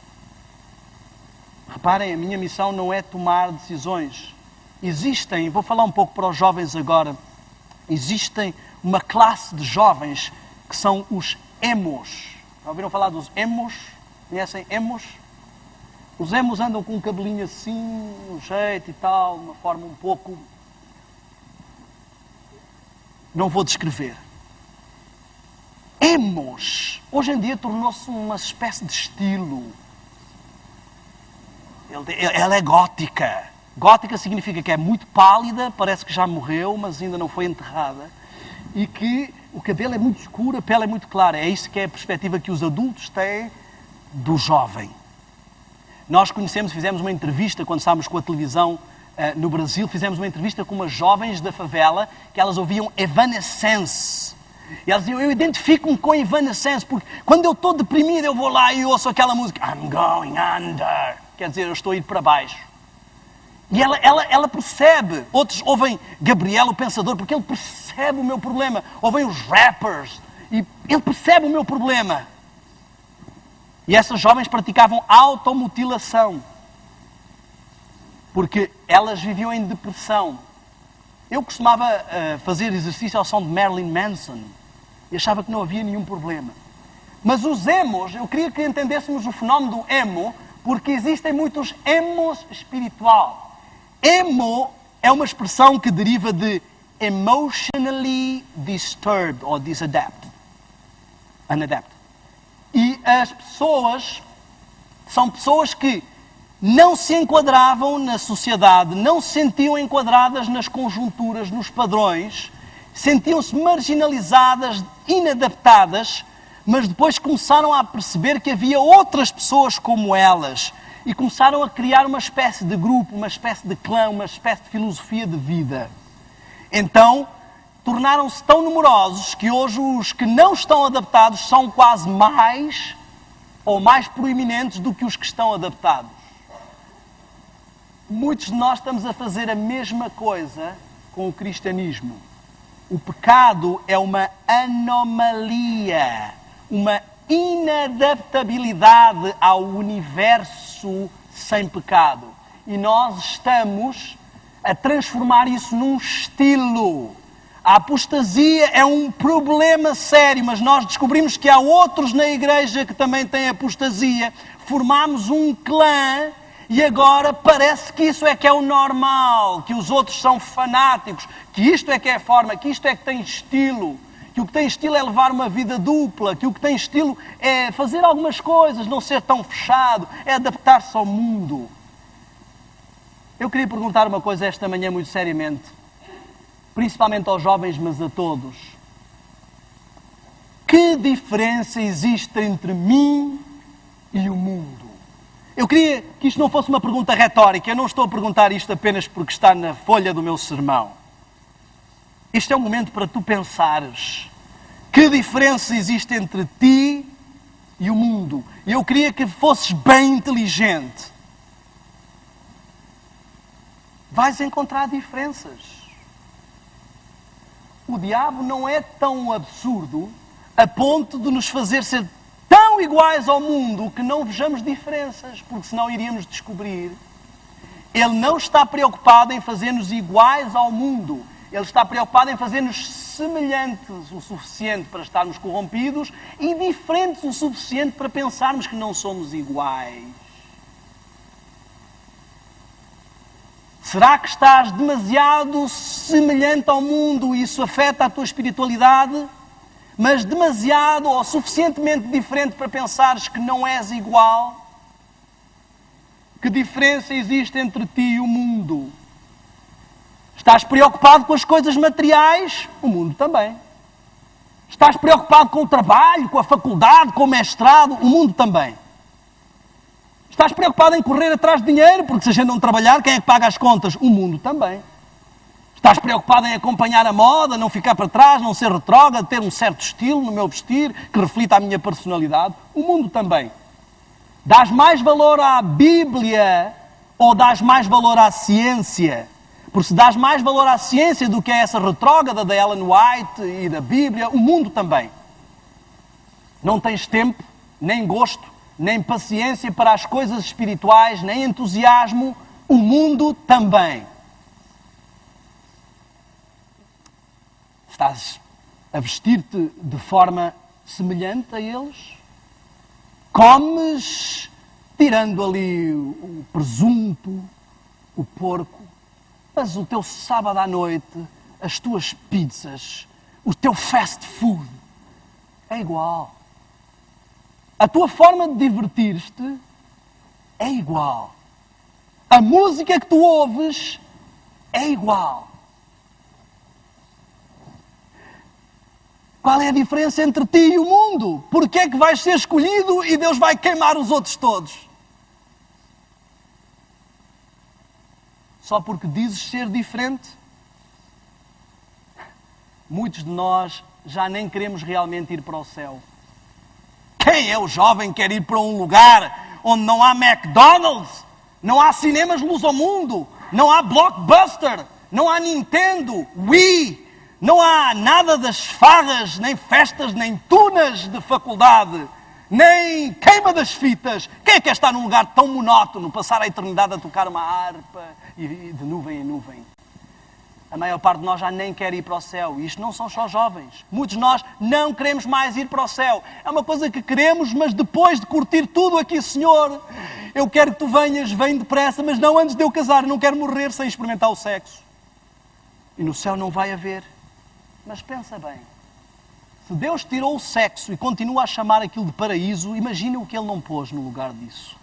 Reparem, a minha missão não é tomar decisões. Existem, vou falar um pouco para os jovens agora, existem uma classe de jovens que são os emos. Já ouviram falar dos emos? Conhecem emos? Os emos andam com um cabelinho assim, um jeito e tal, uma forma um pouco... Não vou descrever. Emos, hoje em dia tornou-se uma espécie de estilo. Ela é gótica. Gótica significa que é muito pálida, parece que já morreu, mas ainda não foi enterrada. E que o cabelo é muito escuro, a pele é muito clara. É isso que é a perspectiva que os adultos têm do jovem. Nós conhecemos, fizemos uma entrevista quando estávamos com a televisão no Brasil, fizemos uma entrevista com umas jovens da favela que elas ouviam Evanescence. E elas diziam, eu identifico-me com Evanescence, porque quando eu estou deprimido eu vou lá e ouço aquela música, I'm going under. Quer dizer, eu estou a ir para baixo. E ela percebe. Outros ouvem Gabriel, o Pensador, porque ele percebe o meu problema. Ouvem os rappers e ele percebe o meu problema. E essas jovens praticavam automutilação. Porque elas viviam em depressão. Eu costumava fazer exercício ao som de Marilyn Manson. E achava que não havia nenhum problema. Mas os emos, eu queria que entendêssemos o fenómeno do emo, porque existem muitos emos espiritual. Emo é uma expressão que deriva de emotionally disturbed ou unadapted. E as pessoas são pessoas que não se enquadravam na sociedade, não se sentiam enquadradas nas conjunturas, nos padrões, sentiam-se marginalizadas, inadaptadas, mas depois começaram a perceber que havia outras pessoas como elas e começaram a criar uma espécie de grupo, uma espécie de clã, uma espécie de filosofia de vida. Então, tornaram-se tão numerosos que hoje os que não estão adaptados são quase mais ou mais proeminentes do que os que estão adaptados. Muitos de nós estamos a fazer a mesma coisa com o cristianismo. O pecado é uma anomalia, uma inadaptabilidade ao universo sem pecado. E nós estamos a transformar isso num estilo. A apostasia é um problema sério, mas nós descobrimos que há outros na igreja que também têm apostasia. Formámos um clã e agora parece que isso é que é o normal, que os outros são fanáticos, que isto é que é a forma, que isto é que tem estilo. Que o que tem estilo é levar uma vida dupla, que o que tem estilo é fazer algumas coisas, não ser tão fechado, é adaptar-se ao mundo. Eu queria perguntar uma coisa esta manhã muito seriamente, principalmente aos jovens, mas a todos. Que diferença existe entre mim e o mundo? Eu queria que isto não fosse uma pergunta retórica, eu não estou a perguntar isto apenas porque está na folha do meu sermão. Isto é um momento para tu pensares que diferença existe entre ti e o mundo. E eu queria que fosses bem inteligente. vais encontrar diferenças. O diabo não é tão absurdo a ponto de nos fazer ser tão iguais ao mundo que não vejamos diferenças, porque senão iríamos descobrir. Ele não está preocupado em fazer-nos iguais ao mundo. Ele está preocupado em fazer-nos semelhantes o suficiente para estarmos corrompidos e diferentes o suficiente para pensarmos que não somos iguais. Será que estás demasiado semelhante ao mundo e isso afeta a tua espiritualidade? Mas demasiado ou suficientemente diferente para pensares que não és igual? Que diferença existe entre ti e o mundo? Estás preocupado com as coisas materiais? O mundo também. Estás preocupado com o trabalho, com a faculdade, com o mestrado? O mundo também. Estás preocupado em correr atrás de dinheiro, porque se a gente não trabalhar, quem é que paga as contas? O mundo também. Estás preocupado em acompanhar a moda, não ficar para trás, não ser retrógrado, ter um certo estilo no meu vestir, que reflita a minha personalidade? O mundo também. Dás mais valor à Bíblia ou dás mais valor à ciência? Porque se dás mais valor à ciência do que a essa retrógrada da Ellen White e da Bíblia, o mundo também. Não tens tempo, nem gosto, nem paciência para as coisas espirituais, nem entusiasmo, o mundo também. Estás a vestir-te de forma semelhante a eles? Comes, tirando ali o presunto, o porco, mas o teu sábado à noite, as tuas pizzas, o teu fast food, é igual. A tua forma de divertir-te é igual. A música que tu ouves é igual. Qual é a diferença entre ti e o mundo? Porquê é que vais ser escolhido e Deus vai queimar os outros todos? Só porque dizes ser diferente? Muitos de nós já nem queremos realmente ir para o céu. Quem é o jovem que quer ir para um lugar onde não há McDonald's, não há cinemas luz ao mundo, não há Blockbuster, não há Nintendo, Wii, não há nada das farras, nem festas, nem tunas de faculdade, nem queima das fitas? Quem é que quer estar num lugar tão monótono, passar a eternidade a tocar uma harpa e de nuvem em nuvem? A maior parte de nós já nem quer ir para o céu. E isto não são só jovens. Muitos de nós não queremos mais ir para o céu. É uma coisa que queremos, mas depois de curtir tudo aqui, Senhor, eu quero que tu venhas, vem depressa, mas não antes de eu casar. Eu não quero morrer sem experimentar o sexo. E no céu não vai haver. Mas pensa bem. Se Deus tirou o sexo e continua a chamar aquilo de paraíso, imagina o que Ele não pôs no lugar disso.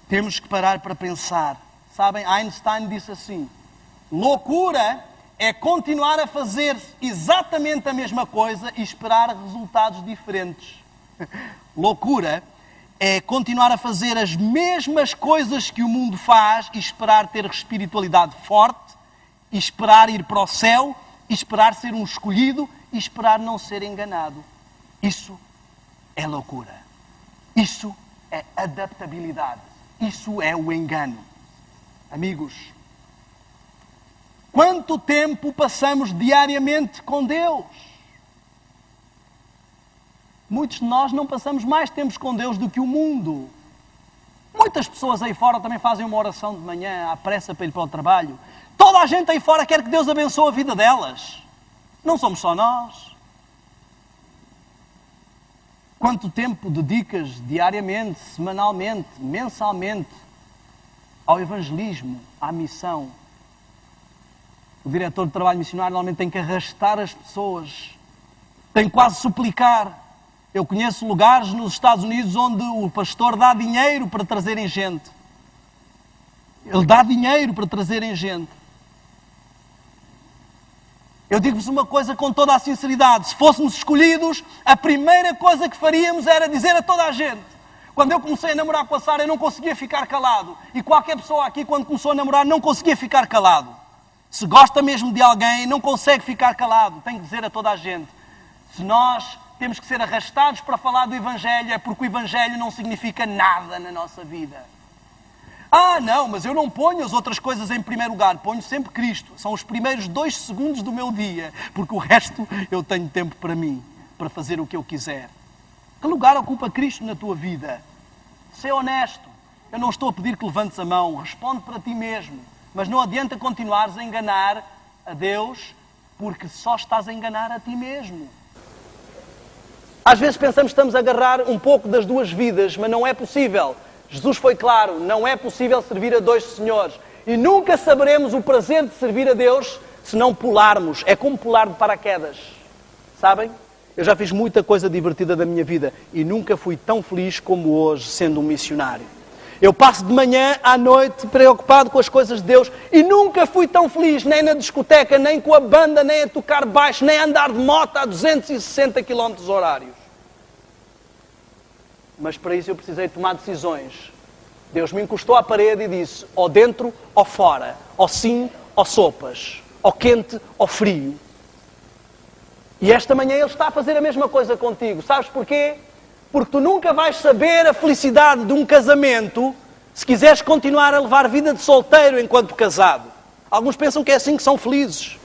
Temos que parar para pensar. Sabem, Einstein disse assim: loucura é continuar a fazer exatamente a mesma coisa e esperar resultados diferentes. Loucura é continuar a fazer as mesmas coisas que o mundo faz e esperar ter espiritualidade forte, e esperar ir para o céu, e esperar ser um escolhido, e esperar não ser enganado. Isso é loucura. Isso é adaptabilidade. Isso é o engano. Amigos, quanto tempo passamos diariamente com Deus? Muitos de nós não passamos mais tempo com Deus do que o mundo. Muitas pessoas aí fora também fazem uma oração de manhã, à pressa para ir para o trabalho. Toda a gente aí fora quer que Deus abençoe a vida delas. Não somos só nós. Quanto tempo dedicas diariamente, semanalmente, mensalmente ao evangelismo, à missão? O diretor de trabalho missionário normalmente tem que arrastar as pessoas, tem que quase suplicar. Eu conheço lugares nos Estados Unidos onde o pastor dá dinheiro para trazerem gente. Ele dá dinheiro para trazerem gente. Eu digo-vos uma coisa com toda a sinceridade: se fôssemos escolhidos, a primeira coisa que faríamos era dizer a toda a gente. Quando eu comecei a namorar com a Sara, eu não conseguia ficar calado. E qualquer pessoa aqui, quando começou a namorar, não conseguia ficar calado. Se gosta mesmo de alguém, não consegue ficar calado. Tem que dizer a toda a gente. Se nós temos que ser arrastados para falar do Evangelho, é porque o Evangelho não significa nada na nossa vida. Ah, não, mas eu não ponho as outras coisas em primeiro lugar, ponho sempre Cristo. São os primeiros 2 segundos do meu dia, porque o resto eu tenho tempo para mim, para fazer o que eu quiser. Que lugar ocupa Cristo na tua vida? Sê honesto. Eu não estou a pedir que levantes a mão, responde para ti mesmo. Mas não adianta continuares a enganar a Deus, porque só estás a enganar a ti mesmo. Às vezes pensamos que estamos a agarrar um pouco das 2 vidas, mas não é possível. Jesus foi claro, não é possível servir a 2 senhores. E nunca saberemos o prazer de servir a Deus se não pularmos. É como pular de paraquedas. Sabem? Eu já fiz muita coisa divertida da minha vida e nunca fui tão feliz como hoje sendo um missionário. Eu passo de manhã à noite preocupado com as coisas de Deus e nunca fui tão feliz, nem na discoteca, nem com a banda, nem a tocar baixo, nem a andar de moto a 260 km/h. Mas para isso eu precisei tomar decisões. Deus me encostou à parede e disse, ou dentro ou fora, ou sim ou sopas, ou quente ou frio. E esta manhã Ele está a fazer a mesma coisa contigo. Sabes porquê? Porque tu nunca vais saber a felicidade de um casamento se quiseres continuar a levar vida de solteiro enquanto casado. Alguns pensam que é assim que são felizes.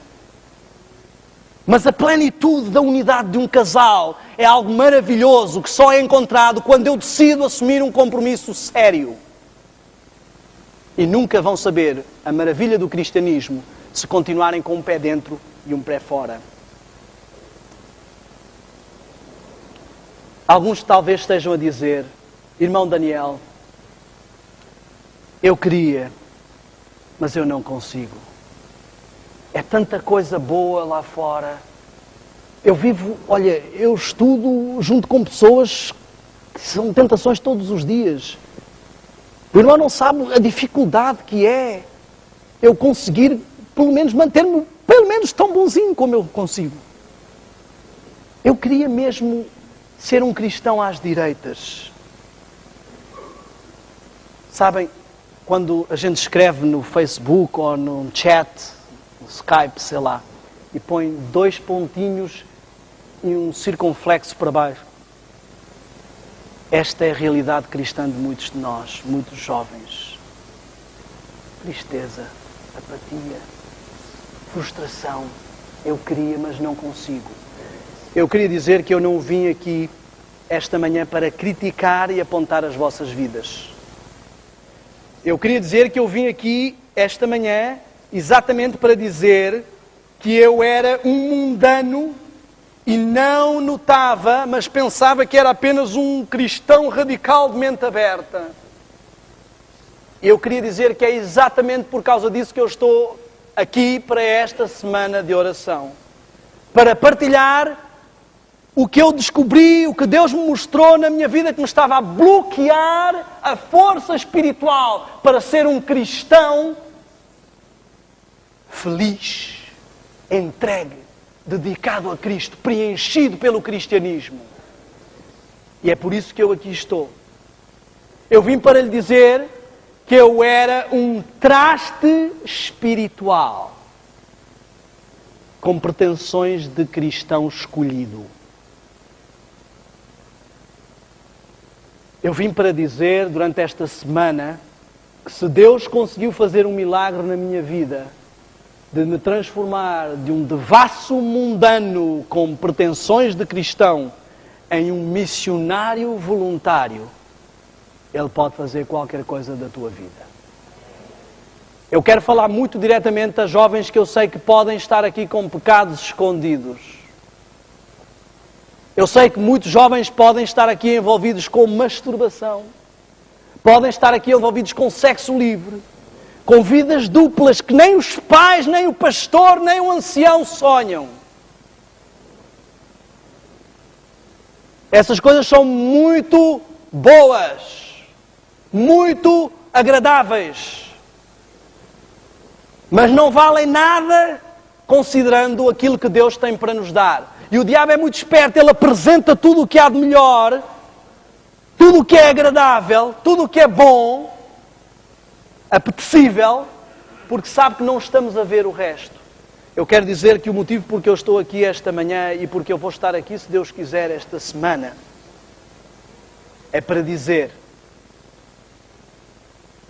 Mas a plenitude da unidade de um casal é algo maravilhoso que só é encontrado quando eu decido assumir um compromisso sério. E nunca vão saber a maravilha do cristianismo se continuarem com um pé dentro e um pé fora. Alguns talvez estejam a dizer, irmão Daniel, eu queria, mas eu não consigo. É tanta coisa boa lá fora. Eu estudo junto com pessoas que são tentações todos os dias. O irmão não sabe a dificuldade que é eu conseguir, pelo menos, manter-me, pelo menos, tão bonzinho como eu consigo. Eu queria mesmo ser um cristão às direitas. Sabem, quando a gente escreve no Facebook ou no chat, no Skype, sei lá, e põe 2 pontinhos e um circunflexo para baixo. Esta é a realidade cristã de muitos de nós, muitos jovens. Tristeza, apatia, frustração. Eu queria, mas não consigo. Eu queria dizer que eu não vim aqui esta manhã para criticar e apontar as vossas vidas. Eu queria dizer que eu vim aqui esta manhã exatamente para dizer que eu era um mundano e não notava, mas pensava que era apenas um cristão radical de mente aberta. Eu queria dizer que é exatamente por causa disso que eu estou aqui para esta semana de oração. Para partilhar o que eu descobri, o que Deus me mostrou na minha vida que me estava a bloquear a força espiritual para ser um cristão feliz, entregue, dedicado a Cristo, preenchido pelo cristianismo. E é por isso que eu aqui estou. Eu vim para lhe dizer que eu era um traste espiritual, com pretensões de cristão escolhido. Eu vim para dizer, durante esta semana, que se Deus conseguiu fazer um milagre na minha vida, de me transformar de um devasso mundano com pretensões de cristão em um missionário voluntário, Ele pode fazer qualquer coisa da tua vida. Eu quero falar muito diretamente a jovens que eu sei que podem estar aqui com pecados escondidos. Eu sei que muitos jovens podem estar aqui envolvidos com masturbação, podem estar aqui envolvidos com sexo livre, com vidas duplas que nem os pais, nem o pastor, nem o ancião sonham. Essas coisas são muito boas, muito agradáveis, mas não valem nada considerando aquilo que Deus tem para nos dar. E o diabo é muito esperto, ele apresenta tudo o que há de melhor, tudo o que é agradável, tudo o que é bom, apetecível, porque sabe que não estamos a ver o resto. Eu quero dizer que o motivo por que eu estou aqui esta manhã e porque eu vou estar aqui, se Deus quiser, esta semana, é para dizer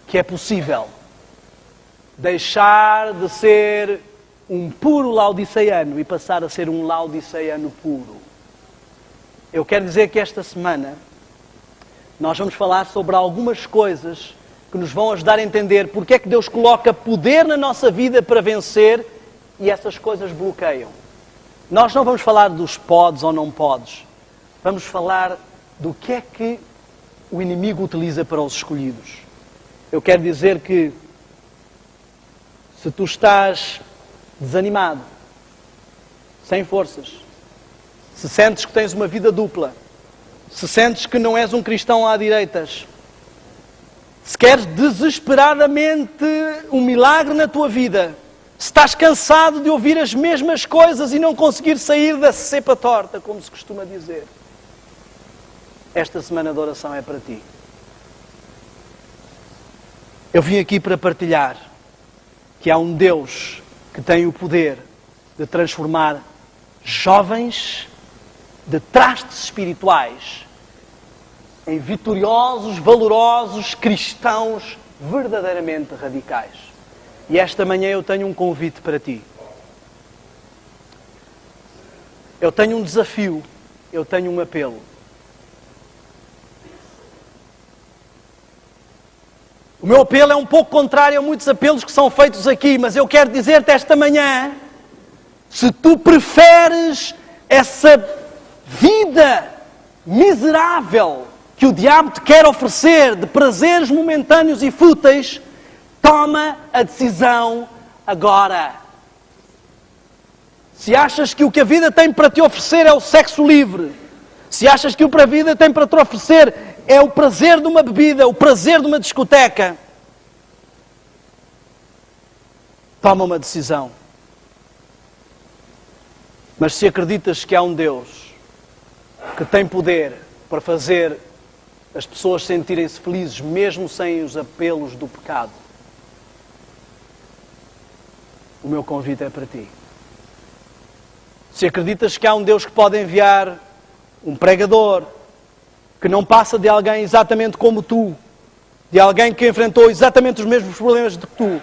que é possível deixar de ser um puro laodiceiano e passar a ser um laodiceiano puro. Eu quero dizer que esta semana nós vamos falar sobre algumas coisas que nos vão ajudar a entender porque é que Deus coloca poder na nossa vida para vencer e essas coisas bloqueiam. Nós não vamos falar dos podes ou não podes. Vamos falar do que é que o inimigo utiliza para os escolhidos. Eu quero dizer que se tu estás desanimado, sem forças, se sentes que tens uma vida dupla, se sentes que não és um cristão à direitas, se queres desesperadamente um milagre na tua vida, se estás cansado de ouvir as mesmas coisas e não conseguir sair da cepa torta, como se costuma dizer, esta semana de oração é para ti. Eu vim aqui para partilhar que há um Deus que tem o poder de transformar jovens de trastes espirituais em vitoriosos, valorosos cristãos verdadeiramente radicais. E esta manhã eu tenho um convite para ti. Eu tenho um desafio, eu tenho um apelo. O meu apelo é um pouco contrário a muitos apelos que são feitos aqui, mas eu quero dizer-te esta manhã, se tu preferes essa vida miserável que o diabo te quer oferecer de prazeres momentâneos e fúteis, toma a decisão agora. Se achas que o que a vida tem para te oferecer é o sexo livre, se achas que o que a vida tem para te oferecer é o prazer de uma bebida, o prazer de uma discoteca, toma uma decisão. Mas se acreditas que há um Deus que tem poder para fazer as pessoas sentirem-se felizes mesmo sem os apelos do pecado, o meu convite é para ti. Se acreditas que há um Deus que pode enviar um pregador que não passa de alguém exatamente como tu, de alguém que enfrentou exatamente os mesmos problemas do que tu,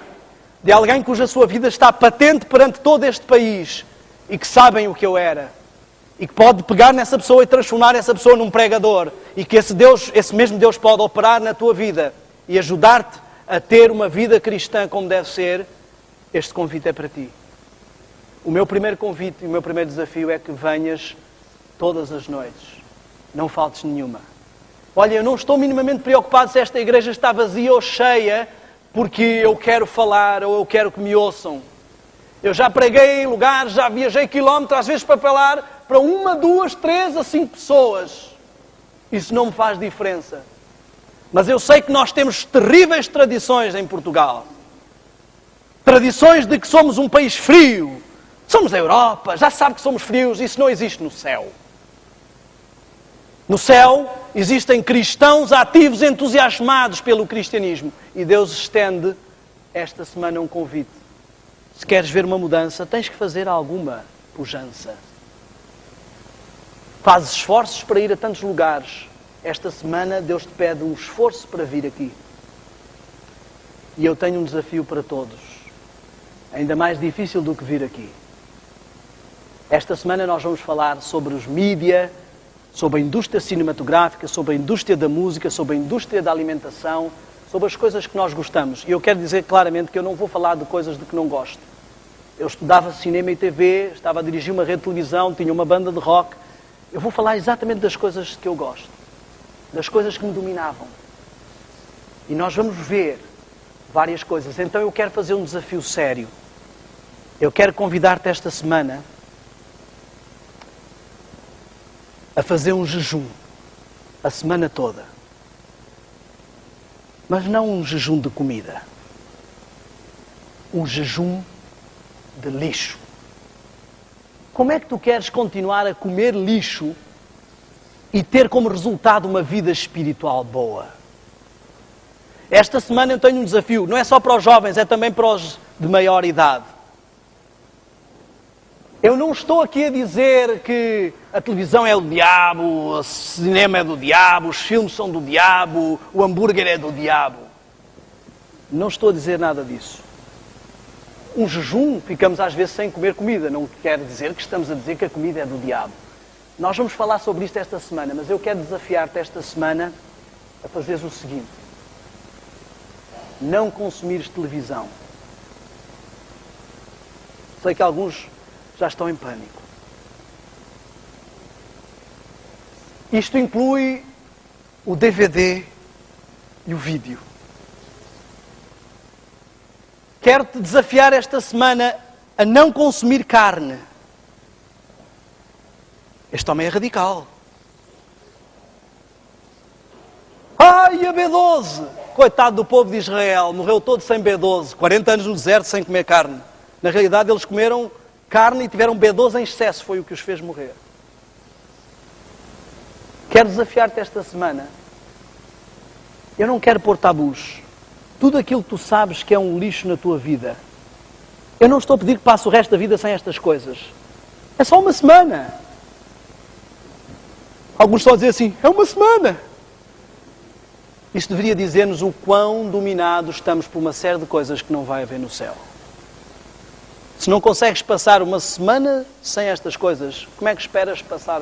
de alguém cuja sua vida está patente perante todo este país e que sabem o que eu era, e que pode pegar nessa pessoa e transformar essa pessoa num pregador, e que esse mesmo Deus pode operar na tua vida e ajudar-te a ter uma vida cristã como deve ser, este convite é para ti. O meu primeiro convite e o meu primeiro desafio é que venhas todas as noites. Não faltes nenhuma. Olha, eu não estou minimamente preocupado se esta igreja está vazia ou cheia, porque eu quero falar ou eu quero que me ouçam. Eu já preguei em lugares, já viajei quilómetros, às vezes para falar para 1, 2, 3 a 5 pessoas. Isso não me faz diferença. Mas eu sei que nós temos terríveis tradições em Portugal. Tradições de que somos um país frio. Somos a Europa, já se sabe que somos frios, isso não existe no céu. No céu existem cristãos ativos, entusiasmados pelo cristianismo. E Deus estende esta semana um convite. Se queres ver uma mudança, tens que fazer alguma pujança. Fazes esforços para ir a tantos lugares. Esta semana Deus te pede um esforço para vir aqui. E eu tenho um desafio para todos. Ainda mais difícil do que vir aqui. Esta semana nós vamos falar sobre os mídia, sobre a indústria cinematográfica, sobre a indústria da música, sobre a indústria da alimentação, sobre as coisas que nós gostamos. E eu quero dizer claramente que eu não vou falar de coisas de que não gosto. Eu estudava cinema e TV, estava a dirigir uma rede de televisão, tinha uma banda de rock. Eu vou falar exatamente das coisas que eu gosto, das coisas que me dominavam. E nós vamos ver várias coisas. Então eu quero fazer um desafio sério. Eu quero convidar-te esta semana a fazer um jejum, a semana toda. Mas não um jejum de comida. Um jejum de lixo. Como é que tu queres continuar a comer lixo e ter como resultado uma vida espiritual boa? Esta semana eu tenho um desafio, não é só para os jovens, é também para os de maior idade. Eu não estou aqui a dizer que a televisão é do diabo, o cinema é do diabo, os filmes são do diabo, o hambúrguer é do diabo. Não estou a dizer nada disso. Um jejum, ficamos às vezes sem comer comida. Não quer dizer que estamos a dizer que a comida é do diabo. Nós vamos falar sobre isto esta semana, mas eu quero desafiar-te esta semana a fazeres o seguinte. Não consumires televisão. Sei que alguns já estão em pânico. Isto inclui o DVD e o vídeo. Quero-te desafiar esta semana a não consumir carne. Este homem é radical. Ai, a B12! Coitado do povo de Israel, morreu todo sem B12, 40 anos no deserto sem comer carne. Na realidade, eles comeram carne e tiveram B12 em excesso, foi o que os fez morrer. Quero desafiar-te esta semana. Eu não quero pôr tabus. Tudo aquilo que tu sabes que é um lixo na tua vida. Eu não estou a pedir que passe o resto da vida sem estas coisas. É só uma semana. Alguns estão a dizer assim, é uma semana. Isto deveria dizer-nos o quão dominados estamos por uma série de coisas que não vai haver no céu. Se não consegues passar uma semana sem estas coisas, como é que esperas passar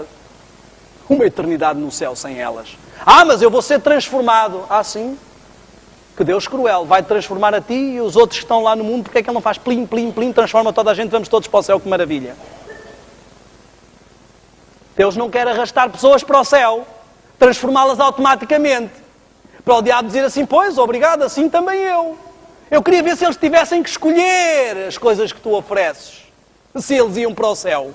uma eternidade no céu sem elas? Ah, mas eu vou ser transformado. Ah, sim? Que Deus cruel, vai transformar a ti e os outros que estão lá no mundo, porque é que Ele não faz plim, plim, plim, transforma toda a gente, vamos todos para o céu, que maravilha. Deus não quer arrastar pessoas para o céu, transformá-las automaticamente. Para o diabo dizer assim, pois, obrigado, assim também eu. Eu queria ver se eles tivessem que escolher as coisas que tu ofereces, se eles iam para o céu.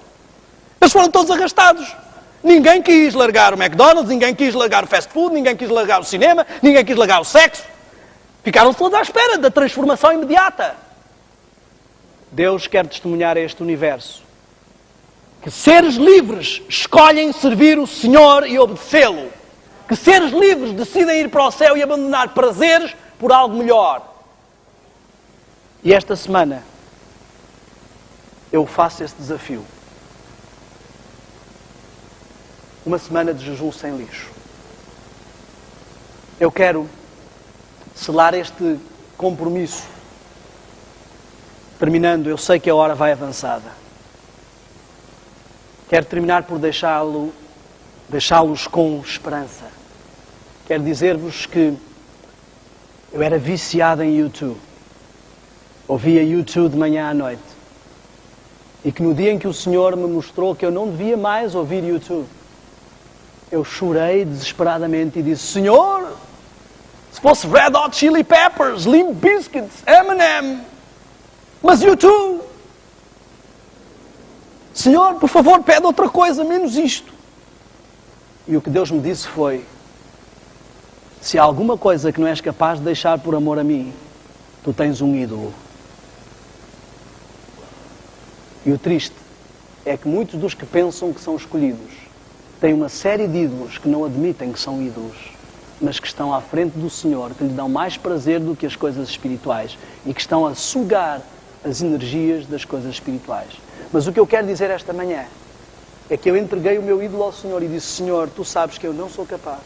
Eles foram todos arrastados. Ninguém quis largar o McDonald's, ninguém quis largar o fast food, ninguém quis largar o cinema, ninguém quis largar o sexo. Ficaram todos à espera da transformação imediata. Deus quer testemunhar a este universo que seres livres escolhem servir o Senhor e obedecê-lo. Que seres livres decidem ir para o céu e abandonar prazeres por algo melhor. E esta semana eu faço esse desafio. Uma semana de jejum sem lixo. Eu quero selar este compromisso. Terminando, eu sei que a hora vai avançada. Quero terminar por deixá-los com esperança. Quero dizer-vos que eu era viciado em YouTube. Ouvia YouTube de manhã à noite. E que no dia em que o Senhor me mostrou que eu não devia mais ouvir YouTube, eu chorei desesperadamente e disse, Senhor, se fosse Red Hot Chili Peppers, Limp Bizkit, Eminem, mas YouTube, Senhor, por favor, pede outra coisa, menos isto. E o que Deus me disse foi, se há alguma coisa que não és capaz de deixar por amor a mim, tu tens um ídolo. E o triste é que muitos dos que pensam que são escolhidos têm uma série de ídolos que não admitem que são ídolos, mas que estão à frente do Senhor, que lhe dão mais prazer do que as coisas espirituais e que estão a sugar as energias das coisas espirituais. Mas o que eu quero dizer esta manhã é que eu entreguei o meu ídolo ao Senhor e disse, Senhor, tu sabes que eu não sou capaz,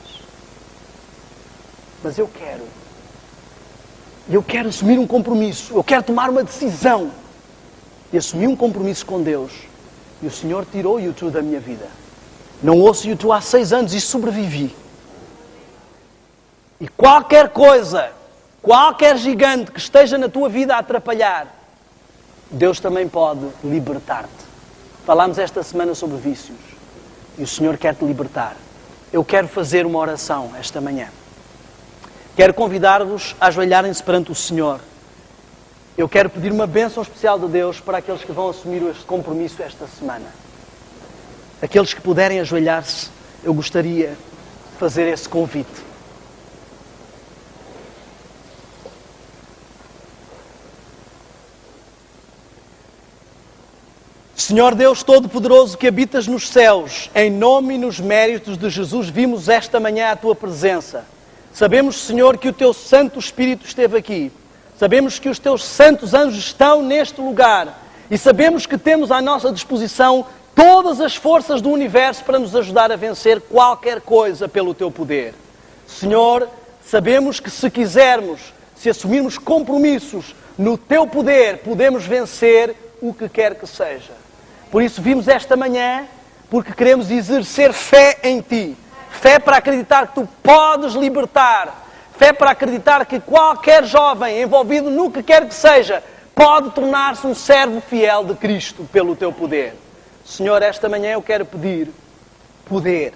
mas eu quero assumir um compromisso, eu quero tomar uma decisão e assumir um compromisso com Deus. E o Senhor tirou o YouTube da minha vida. Não ouço YouTube há 6 anos e sobrevivi. E qualquer coisa, qualquer gigante que esteja na tua vida a atrapalhar, Deus também pode libertar-te. Falámos esta semana sobre vícios. E o Senhor quer te libertar. Eu quero fazer uma oração esta manhã. Quero convidar-vos a ajoelharem-se perante o Senhor. Eu quero pedir uma bênção especial de Deus para aqueles que vão assumir este compromisso esta semana. Aqueles que puderem ajoelhar-se, eu gostaria de fazer esse convite. Senhor Deus Todo-Poderoso que habitas nos céus, em nome e nos méritos de Jesus, vimos esta manhã a Tua presença. Sabemos, Senhor, que o Teu Santo Espírito esteve aqui. Sabemos que os Teus santos anjos estão neste lugar. E sabemos que temos à nossa disposição todas as forças do universo para nos ajudar a vencer qualquer coisa pelo Teu poder. Senhor, sabemos que se quisermos, se assumirmos compromissos no Teu poder, podemos vencer o que quer que seja. Por isso vimos esta manhã, porque queremos exercer fé em Ti. Fé para acreditar que Tu podes libertar. Fé para acreditar que qualquer jovem envolvido no que quer que seja pode tornar-se um servo fiel de Cristo pelo Teu poder. Senhor, esta manhã eu quero pedir poder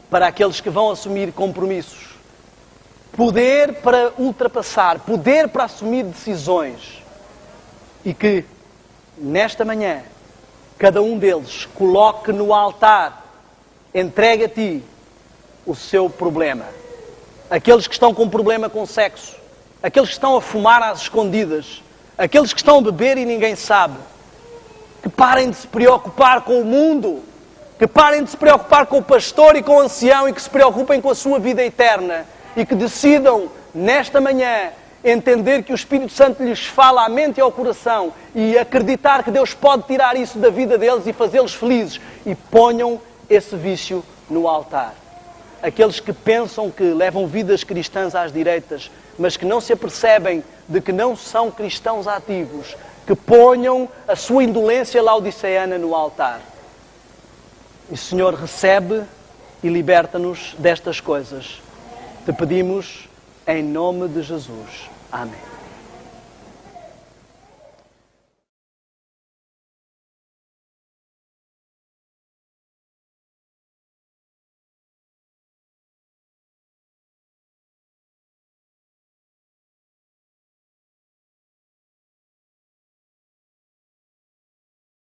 para aqueles que vão assumir compromissos. Poder para ultrapassar, poder para assumir decisões. E que, nesta manhã, cada um deles coloque no altar, entregue a Ti o seu problema. Aqueles que estão com problema com sexo, aqueles que estão a fumar às escondidas, aqueles que estão a beber e ninguém sabe, que parem de se preocupar com o mundo, que parem de se preocupar com o pastor e com o ancião e que se preocupem com a sua vida eterna e que decidam, nesta manhã, entender que o Espírito Santo lhes fala à mente e ao coração e acreditar que Deus pode tirar isso da vida deles e fazê-los felizes e ponham esse vício no altar. Aqueles que pensam que levam vidas cristãs às direitas, mas que não se apercebem de que não são cristãos ativos, que ponham a sua indolência laodiceana no altar. E, Senhor, recebe e liberta-nos destas coisas. Te pedimos em nome de Jesus. Amém.